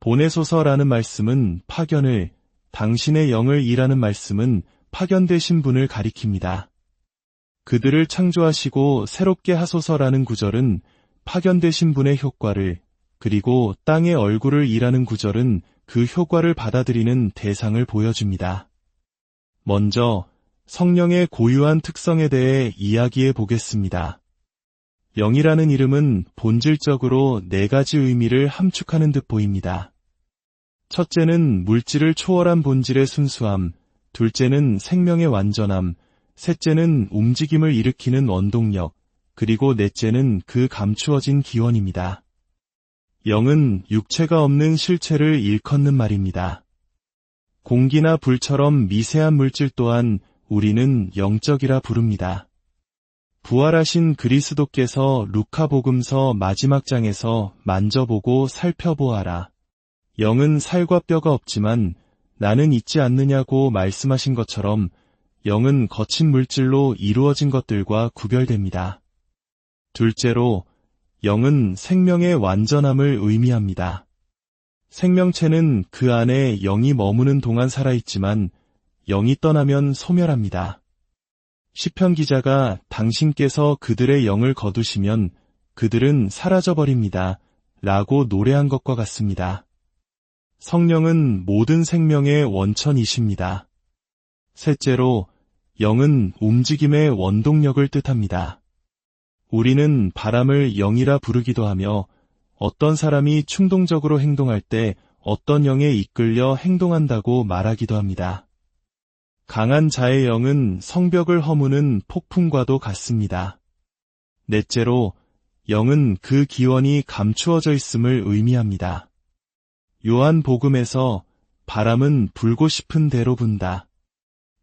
보내소서라는 말씀은 파견을, 당신의 영을 이라는 말씀은 파견되신 분을 가리킵니다. 그들을 창조하시고 새롭게 하소서라는 구절은 파견되신 분의 효과를, 그리고 땅의 얼굴을 이라는 구절은 그 효과를 받아들이는 대상을 보여줍니다. 먼저 성령의 고유한 특성에 대해 이야기해 보겠습니다. 영이라는 이름은 본질적으로 4가지 의미를 함축하는 듯 보입니다. 첫째는 물질을 초월한 본질의 순수함, 둘째는 생명의 완전함, 셋째는 움직임을 일으키는 원동력, 그리고 넷째는 그 감추어진 기원입니다. 영은 육체가 없는 실체를 일컫는 말입니다. 공기나 불처럼 미세한 물질 또한 우리는 영적이라 부릅니다. 부활하신 그리스도께서 루카복음서 마지막 장에서 만져보고 살펴보아라. 영은 살과 뼈가 없지만 나는 있지 않느냐고 말씀하신 것처럼 영은 거친 물질로 이루어진 것들과 구별됩니다. 둘째로, 영은 생명의 완전함을 의미합니다. 생명체는 그 안에 영이 머무는 동안 살아있지만 영이 떠나면 소멸합니다. 시편 기자가 당신께서 그들의 영을 거두시면 그들은 사라져버립니다. 라고 노래한 것과 같습니다. 성령은 모든 생명의 원천이십니다. 셋째로, 영은 움직임의 원동력을 뜻합니다. 우리는 바람을 영이라 부르기도 하며 어떤 사람이 충동적으로 행동할 때 어떤 영에 이끌려 행동한다고 말하기도 합니다. 강한 자의 영은 성벽을 허무는 폭풍과도 같습니다. 넷째로, 영은 그 기원이 감추어져 있음을 의미합니다. 요한복음에서 바람은 불고 싶은 대로 분다.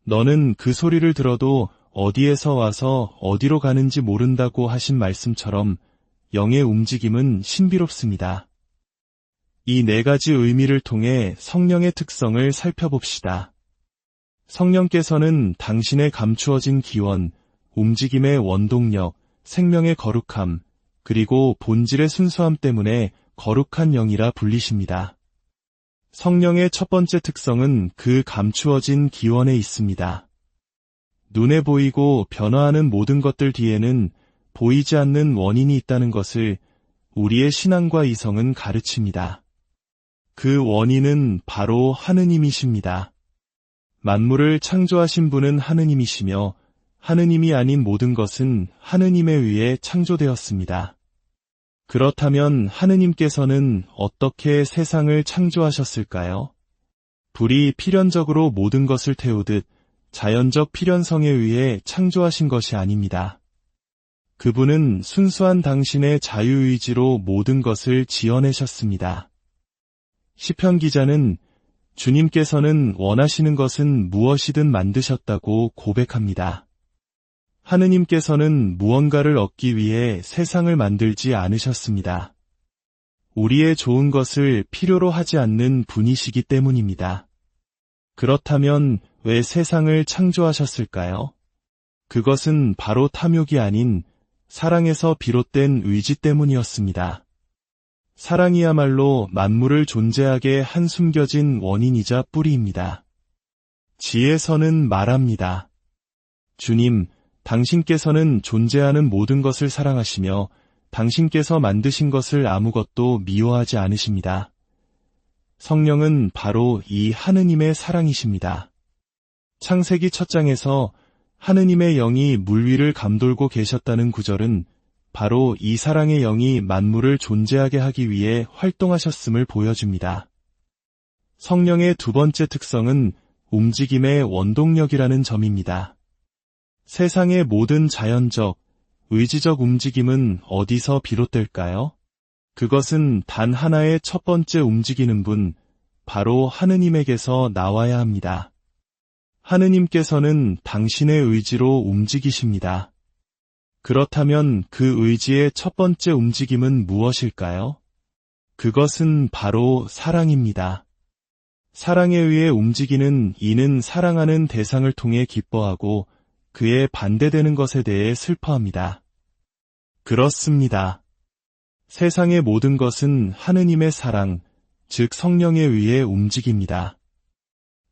너는 그 소리를 들어도 어디에서 와서 어디로 가는지 모른다고 하신 말씀처럼 영의 움직임은 신비롭습니다. 이 4가지 의미를 통해 성령의 특성을 살펴봅시다. 성령께서는 당신의 감추어진 기원, 움직임의 원동력, 생명의 거룩함, 그리고 본질의 순수함 때문에 거룩한 영이라 불리십니다. 성령의 첫 번째 특성은 그 감추어진 기원에 있습니다. 눈에 보이고 변화하는 모든 것들 뒤에는 보이지 않는 원인이 있다는 것을 우리의 신앙과 이성은 가르칩니다. 그 원인은 바로 하느님이십니다. 만물을 창조하신 분은 하느님이시며 하느님이 아닌 모든 것은 하느님에 의해 창조되었습니다. 그렇다면 하느님께서는 어떻게 세상을 창조하셨을까요? 불이 필연적으로 모든 것을 태우듯 자연적 필연성에 의해 창조하신 것이 아닙니다. 그분은 순수한 당신의 자유의지로 모든 것을 지어내셨습니다. 시편 기자는 주님께서는 원하시는 것은 무엇이든 만드셨다고 고백합니다. 하느님께서는 무언가를 얻기 위해 세상을 만들지 않으셨습니다. 우리의 좋은 것을 필요로 하지 않는 분이시기 때문입니다. 그렇다면 왜 세상을 창조하셨을까요? 그것은 바로 탐욕이 아닌 사랑에서 비롯된 의지 때문이었습니다. 사랑이야말로 만물을 존재하게 한 숨겨진 원인이자 뿌리입니다. 지혜서는 말합니다. 주님, 당신께서는 존재하는 모든 것을 사랑하시며 당신께서 만드신 것을 아무것도 미워하지 않으십니다. 성령은 바로 이 하느님의 사랑이십니다. 창세기 1장에서 하느님의 영이 물 위를 감돌고 계셨다는 구절은 바로 이 사랑의 영이 만물을 존재하게 하기 위해 활동하셨음을 보여줍니다. 성령의 두 번째 특성은 움직임의 원동력이라는 점입니다. 세상의 모든 자연적, 의지적 움직임은 어디서 비롯될까요? 그것은 단 하나의 첫 번째 움직이는 분, 바로 하느님에게서 나와야 합니다. 하느님께서는 당신의 의지로 움직이십니다. 그렇다면 그 의지의 첫 번째 움직임은 무엇일까요? 그것은 바로 사랑입니다. 사랑에 의해 움직이는 이는 사랑하는 대상을 통해 기뻐하고 그에 반대되는 것에 대해 슬퍼합니다. 그렇습니다. 세상의 모든 것은 하느님의 사랑, 즉 성령에 의해 움직입니다.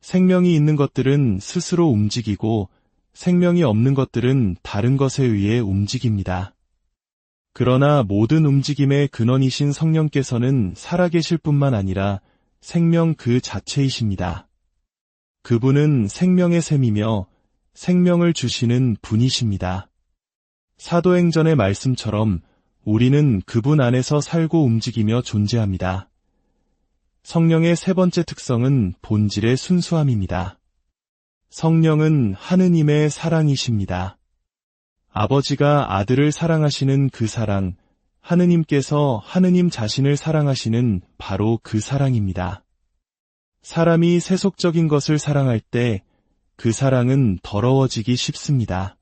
생명이 있는 것들은 스스로 움직이고 생명이 없는 것들은 다른 것에 의해 움직입니다. 그러나 모든 움직임의 근원이신 성령께서는 살아계실 뿐만 아니라 생명 그 자체이십니다. 그분은 생명의 샘이며 생명을 주시는 분이십니다. 사도행전의 말씀처럼 우리는 그분 안에서 살고 움직이며 존재합니다. 성령의 세 번째 특성은 본질의 순수함입니다. 성령은 하느님의 사랑이십니다. 아버지가 아들을 사랑하시는 그 사랑, 하느님께서 하느님 자신을 사랑하시는 바로 그 사랑입니다. 사람이 세속적인 것을 사랑할 때 그 사랑은 더러워지기 쉽습니다.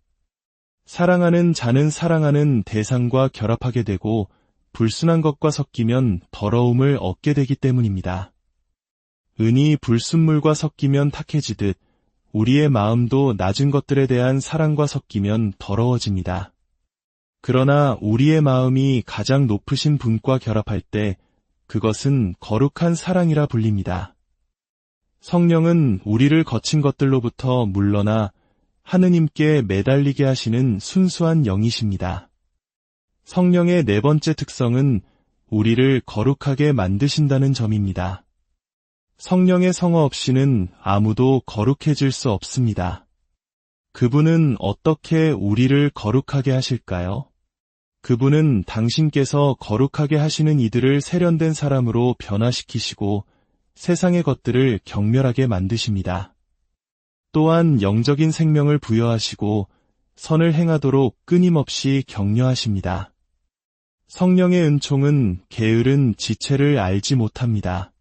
사랑하는 자는 사랑하는 대상과 결합하게 되고 불순한 것과 섞이면 더러움을 얻게 되기 때문입니다. 은이 불순물과 섞이면 탁해지듯 우리의 마음도 낮은 것들에 대한 사랑과 섞이면 더러워집니다. 그러나 우리의 마음이 가장 높으신 분과 결합할 때 그것은 거룩한 사랑이라 불립니다. 성령은 우리를 거친 것들로부터 물러나 하느님께 매달리게 하시는 순수한 영이십니다. 성령의 네 번째 특성은 우리를 거룩하게 만드신다는 점입니다. 성령의 성화 없이는 아무도 거룩해질 수 없습니다. 그분은 어떻게 우리를 거룩하게 하실까요? 그분은 당신께서 거룩하게 하시는 이들을 세련된 사람으로 변화시키시고 세상의 것들을 경멸하게 만드십니다. 또한 영적인 생명을 부여하시고 선을 행하도록 끊임없이 격려하십니다. 성령의 은총은 게으른 지체를 알지 못합니다.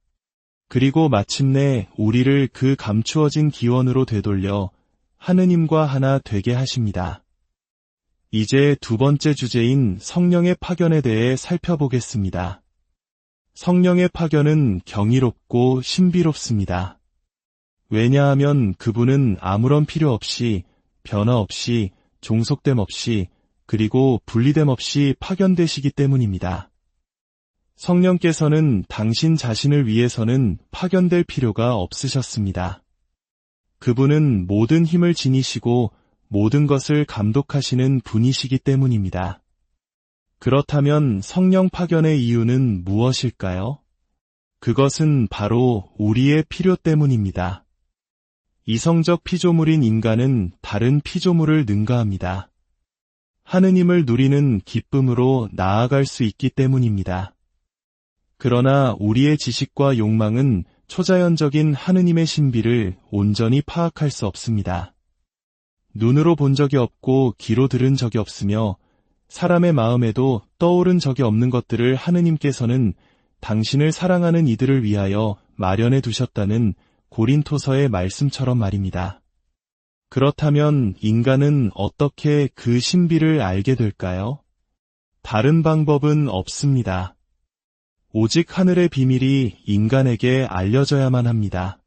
그리고 마침내 우리를 그 감추어진 기원으로 되돌려 하느님과 하나 되게 하십니다. 이제 두 번째 주제인 성령의 파견에 대해 살펴보겠습니다. 성령의 파견은 경이롭고 신비롭습니다. 왜냐하면 그분은 아무런 필요 없이, 변화 없이, 종속됨 없이, 그리고 분리됨 없이 파견되시기 때문입니다. 성령께서는 당신 자신을 위해서는 파견될 필요가 없으셨습니다. 그분은 모든 힘을 지니시고 모든 것을 감독하시는 분이시기 때문입니다. 그렇다면 성령 파견의 이유는 무엇일까요? 그것은 바로 우리의 필요 때문입니다. 이성적 피조물인 인간은 다른 피조물을 능가합니다. 하느님을 누리는 기쁨으로 나아갈 수 있기 때문입니다. 그러나 우리의 지식과 욕망은 초자연적인 하느님의 신비를 온전히 파악할 수 없습니다. 눈으로 본 적이 없고 귀로 들은 적이 없으며 사람의 마음에도 떠오른 적이 없는 것들을 하느님께서는 당신을 사랑하는 이들을 위하여 마련해 두셨다는 고린토서의 말씀처럼 말입니다. 그렇다면 인간은 어떻게 그 신비를 알게 될까요? 다른 방법은 없습니다. 오직 하늘의 비밀이 인간에게 알려져야만 합니다.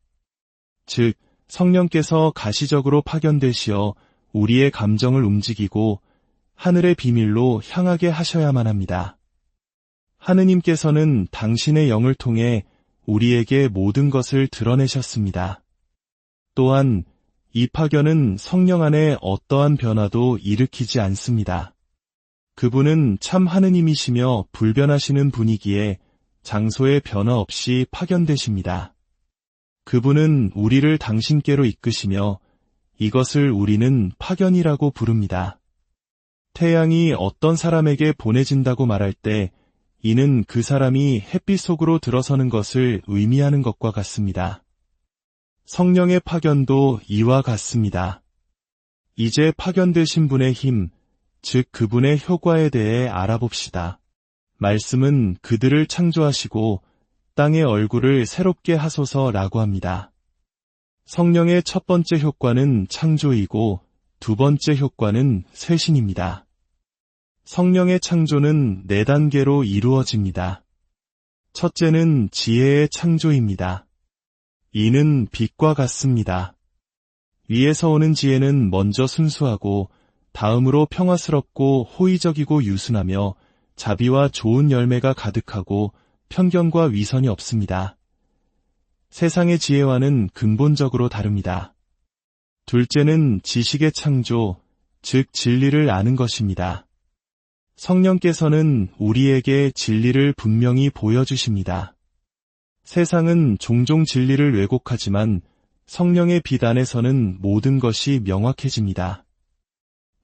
즉, 성령께서 가시적으로 파견되시어 우리의 감정을 움직이고 하늘의 비밀로 향하게 하셔야만 합니다. 하느님께서는 당신의 영을 통해 우리에게 모든 것을 드러내셨습니다. 또한 이 파견은 성령 안에 어떠한 변화도 일으키지 않습니다. 그분은 참 하느님이시며 불변하시는 분이기에 장소의 변화 없이 파견되십니다. 그분은 우리를 당신께로 이끄시며 이것을 우리는 파견이라고 부릅니다. 태양이 어떤 사람에게 보내진다고 말할 때 이는 그 사람이 햇빛 속으로 들어서는 것을 의미하는 것과 같습니다. 성령의 파견도 이와 같습니다. 이제 파견되신 분의 힘, 즉 그분의 효과에 대해 알아봅시다. 말씀은 그들을 창조하시고 땅의 얼굴을 새롭게 하소서라고 합니다. 성령의 첫 번째 효과는 창조이고 두 번째 효과는 쇄신입니다. 성령의 창조는 4단계로 이루어집니다. 첫째는 지혜의 창조입니다. 이는 빛과 같습니다. 위에서 오는 지혜는 먼저 순수하고 다음으로 평화스럽고 호의적이고 유순하며 자비와 좋은 열매가 가득하고 편견과 위선이 없습니다. 세상의 지혜와는 근본적으로 다릅니다. 둘째는 지식의 창조, 즉 진리를 아는 것입니다. 성령께서는 우리에게 진리를 분명히 보여주십니다. 세상은 종종 진리를 왜곡하지만 성령의 빛 안에서는 모든 것이 명확해집니다.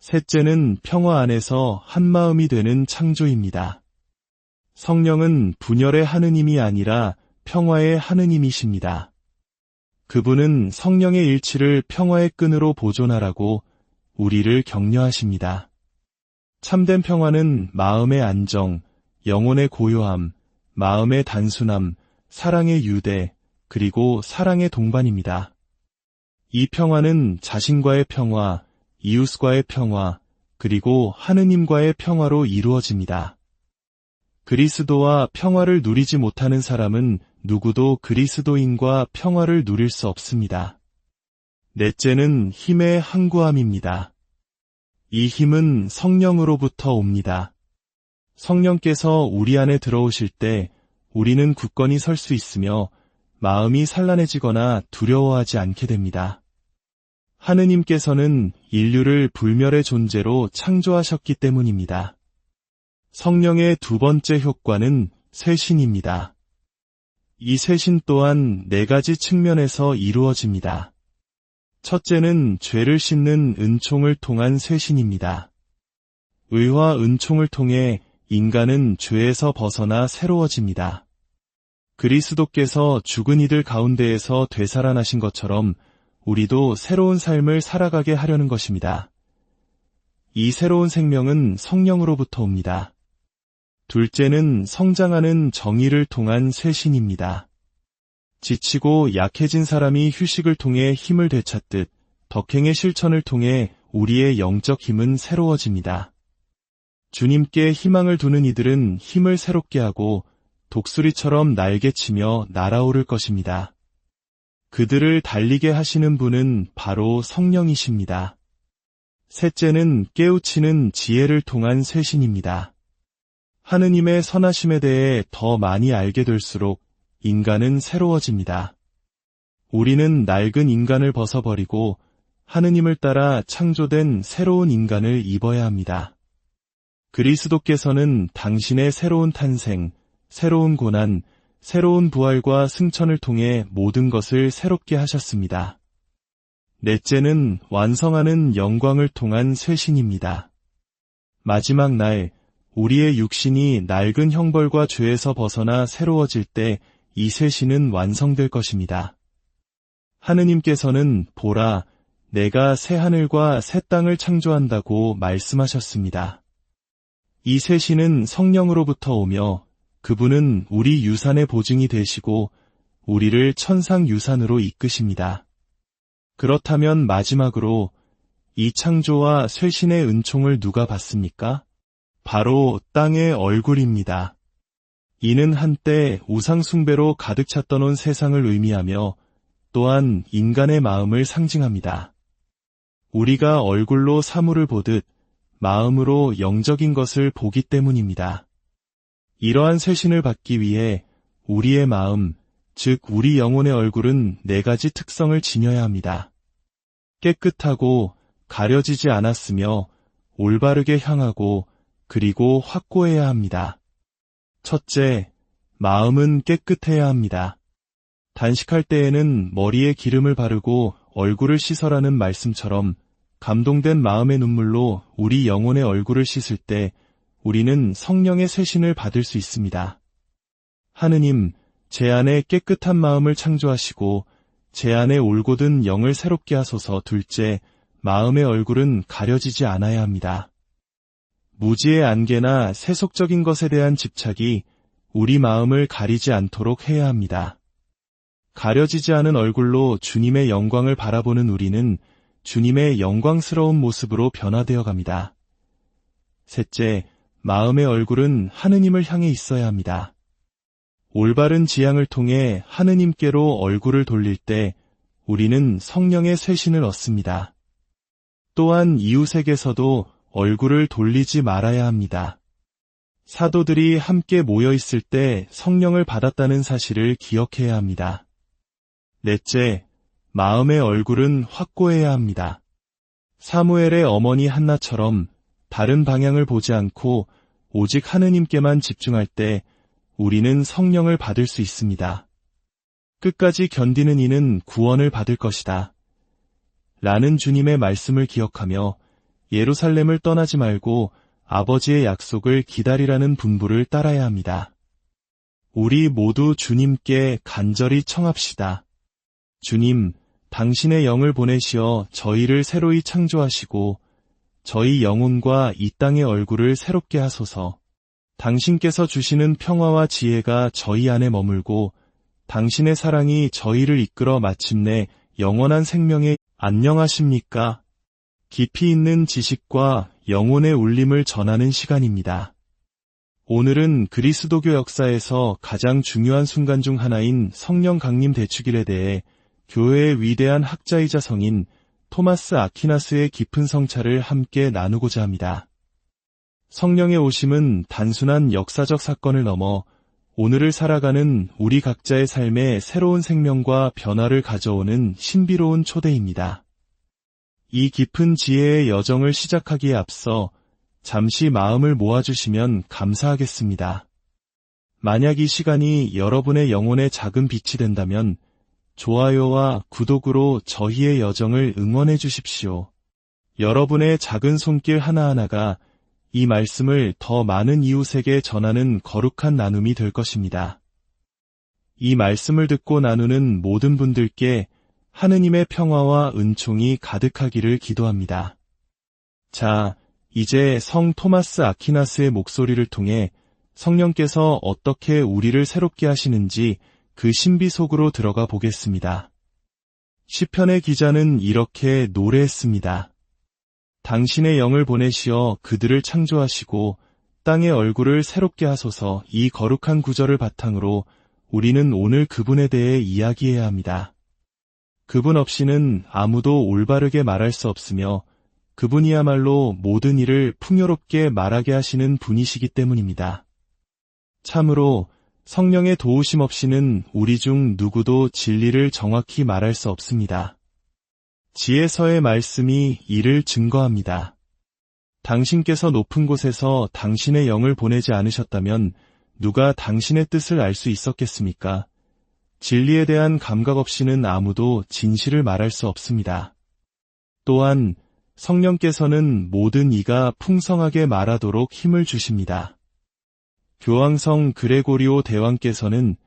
셋째는 평화 안에서 한마음이 되는 창조입니다. 성령은 분열의 하느님이 아니라 평화의 하느님이십니다. 그분은 성령의 일치를 평화의 끈으로 보존하라고 우리를 격려하십니다. 참된 평화는 마음의 안정, 영혼의 고요함, 마음의 단순함, 사랑의 유대, 그리고 사랑의 동반입니다. 이 평화는 자신과의 평화, 이웃과의 평화, 그리고 하느님과의 평화로 이루어집니다. 그리스도와 평화를 누리지 못하는 사람은 누구도 그리스도인과 평화를 누릴 수 없습니다. 넷째는 힘의 항구함입니다. 이 힘은 성령으로부터 옵니다. 성령께서 우리 안에 들어오실 때 우리는 굳건히 설 수 있으며 마음이 산란해지거나 두려워하지 않게 됩니다. 하느님께서는 인류를 불멸의 존재로 창조하셨기 때문입니다. 성령의 두 번째 효과는 쇄신입니다. 이 쇄신 또한 4가지 측면에서 이루어집니다. 첫째는 죄를 씻는 은총을 통한 쇄신입니다. 의와 은총을 통해 인간은 죄에서 벗어나 새로워집니다. 그리스도께서 죽은 이들 가운데에서 되살아나신 것처럼 우리도 새로운 삶을 살아가게 하려는 것입니다. 이 새로운 생명은 성령으로부터 옵니다. 둘째는 성장하는 정의를 통한 쇄신입니다. 지치고 약해진 사람이 휴식을 통해 힘을 되찾듯 덕행의 실천을 통해 우리의 영적 힘은 새로워집니다. 주님께 희망을 두는 이들은 힘을 새롭게 하고 독수리처럼 날개치며 날아오를 것입니다. 그들을 달리게 하시는 분은 바로 성령이십니다. 셋째는 깨우치는 지혜를 통한 쇄신입니다. 하느님의 선하심에 대해 더 많이 알게 될수록 인간은 새로워집니다. 우리는 낡은 인간을 벗어버리고 하느님을 따라 창조된 새로운 인간을 입어야 합니다. 그리스도께서는 당신의 새로운 탄생, 새로운 고난, 새로운 부활과 승천을 통해 모든 것을 새롭게 하셨습니다. 넷째는 완성하는 영광을 통한 쇄신입니다. 마지막 날, 우리의 육신이 낡은 형벌과 죄에서 벗어나 새로워질 때 이 쇄신은 완성될 것입니다. 하느님께서는 보라, 내가 새 하늘과 새 땅을 창조한다고 말씀하셨습니다. 이 쇄신은 성령으로부터 오며 그분은 우리 유산의 보증이 되시고 우리를 천상유산으로 이끄십니다. 그렇다면 마지막으로 이 창조와 쇄신의 은총을 누가 받습니까? 바로 땅의 얼굴입니다. 이는 한때 우상숭배로 가득 찼던 온 세상을 의미하며 또한 인간의 마음을 상징합니다. 우리가 얼굴로 사물을 보듯 마음으로 영적인 것을 보기 때문입니다. 이러한 쇄신을 받기 위해 우리의 마음, 즉 우리 영혼의 얼굴은 4가지 특성을 지녀야 합니다. 깨끗하고 가려지지 않았으며 올바르게 향하고 그리고 확고해야 합니다. 첫째, 마음은 깨끗해야 합니다. 단식할 때에는 머리에 기름을 바르고 얼굴을 씻어라는 말씀처럼 감동된 마음의 눈물로 우리 영혼의 얼굴을 씻을 때 우리는 성령의 쇄신을 받을 수 있습니다. 하느님, 제 안에 깨끗한 마음을 창조하시고 제 안에 올곧은 영을 새롭게 하소서. 둘째, 마음의 얼굴은 가려지지 않아야 합니다. 무지의 안개나 세속적인 것에 대한 집착이 우리 마음을 가리지 않도록 해야 합니다. 가려지지 않은 얼굴로 주님의 영광을 바라보는 우리는 주님의 영광스러운 모습으로 변화되어 갑니다. 셋째, 마음의 얼굴은 하느님을 향해 있어야 합니다. 올바른 지향을 통해 하느님께로 얼굴을 돌릴 때 우리는 성령의 쇄신을 얻습니다. 또한 이웃에게서도 얼굴을 돌리지 말아야 합니다. 사도들이 함께 모여 있을 때 성령을 받았다는 사실을 기억해야 합니다. 넷째, 마음의 얼굴은 확고해야 합니다. 사무엘의 어머니 한나처럼 다른 방향을 보지 않고 오직 하느님께만 집중할 때 우리는 성령을 받을 수 있습니다. 끝까지 견디는 이는 구원을 받을 것이다. 라는 주님의 말씀을 기억하며 예루살렘을 떠나지 말고 아버지의 약속을 기다리라는 분부를 따라야 합니다. 우리 모두 주님께 간절히 청합시다. 주님, 당신의 영을 보내시어 저희를 새로이 창조하시고 저희 영혼과 이 땅의 얼굴을 새롭게 하소서. 당신께서 주시는 평화와 지혜가 저희 안에 머물고 당신의 사랑이 저희를 이끌어 마침내 영원한 생명에 안녕하십니까? 깊이 있는 지식과 영혼의 울림을 전하는 시간입니다. 오늘은 그리스도교 역사에서 가장 중요한 순간 중 하나인 성령 강림 대축일에 대해 교회의 위대한 학자이자 성인 토마스 아퀴나스의 깊은 성찰을 함께 나누고자 합니다. 성령의 오심은 단순한 역사적 사건을 넘어 오늘을 살아가는 우리 각자의 삶에 새로운 생명과 변화를 가져오는 신비로운 초대입니다. 이 깊은 지혜의 여정을 시작하기에 앞서 잠시 마음을 모아주시면 감사하겠습니다. 만약 이 시간이 여러분의 영혼의 작은 빛이 된다면 좋아요와 구독으로 저희의 여정을 응원해 주십시오. 여러분의 작은 손길 하나하나가 이 말씀을 더 많은 이웃에게 전하는 거룩한 나눔이 될 것입니다. 이 말씀을 듣고 나누는 모든 분들께 하느님의 평화와 은총이 가득하기를 기도합니다. 자, 이제 성 토마스 아퀴나스의 목소리를 통해 성령께서 어떻게 우리를 새롭게 하시는지 그 신비 속으로 들어가 보겠습니다. 시편의 기자는 이렇게 노래했습니다. 당신의 영을 보내시어 그들을 창조하시고 땅의 얼굴을 새롭게 하소서. 이 거룩한 구절을 바탕으로 우리는 오늘 그분에 대해 이야기해야 합니다. 그분 없이는 아무도 올바르게 말할 수 없으며 그분이야말로 모든 일을 풍요롭게 말하게 하시는 분이시기 때문입니다. 참으로 성령의 도우심 없이는 우리 중 누구도 진리를 정확히 말할 수 없습니다. 지혜서의 말씀이 이를 증거합니다. 당신께서 높은 곳에서 당신의 영을 보내지 않으셨다면 누가 당신의 뜻을 알 수 있었겠습니까? 진리에 대한 감각 없이는 아무도 진실을 말할 수 없습니다. 또한 성령께서는 모든 이가 풍성하게 말하도록 힘을 주십니다. 교황성 그레고리오 대왕께서는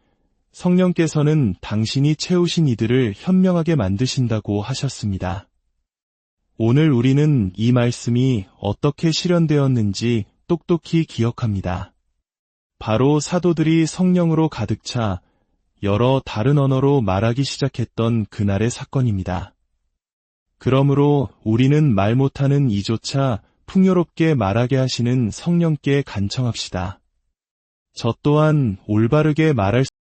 성령께서는 당신이 채우신 이들을 현명하게 만드신다고 하셨습니다. 오늘 우리는 이 말씀이 어떻게 실현되었는지 똑똑히 기억합니다. 바로 사도들이 성령으로 가득 차 여러 다른 언어로 말하기 시작했던 그날의 사건입니다. 그러므로 우리는 말 못하는 이조차 풍요롭게 말하게 하시는 성령께 간청합시다. 저 또한 올바르게 말할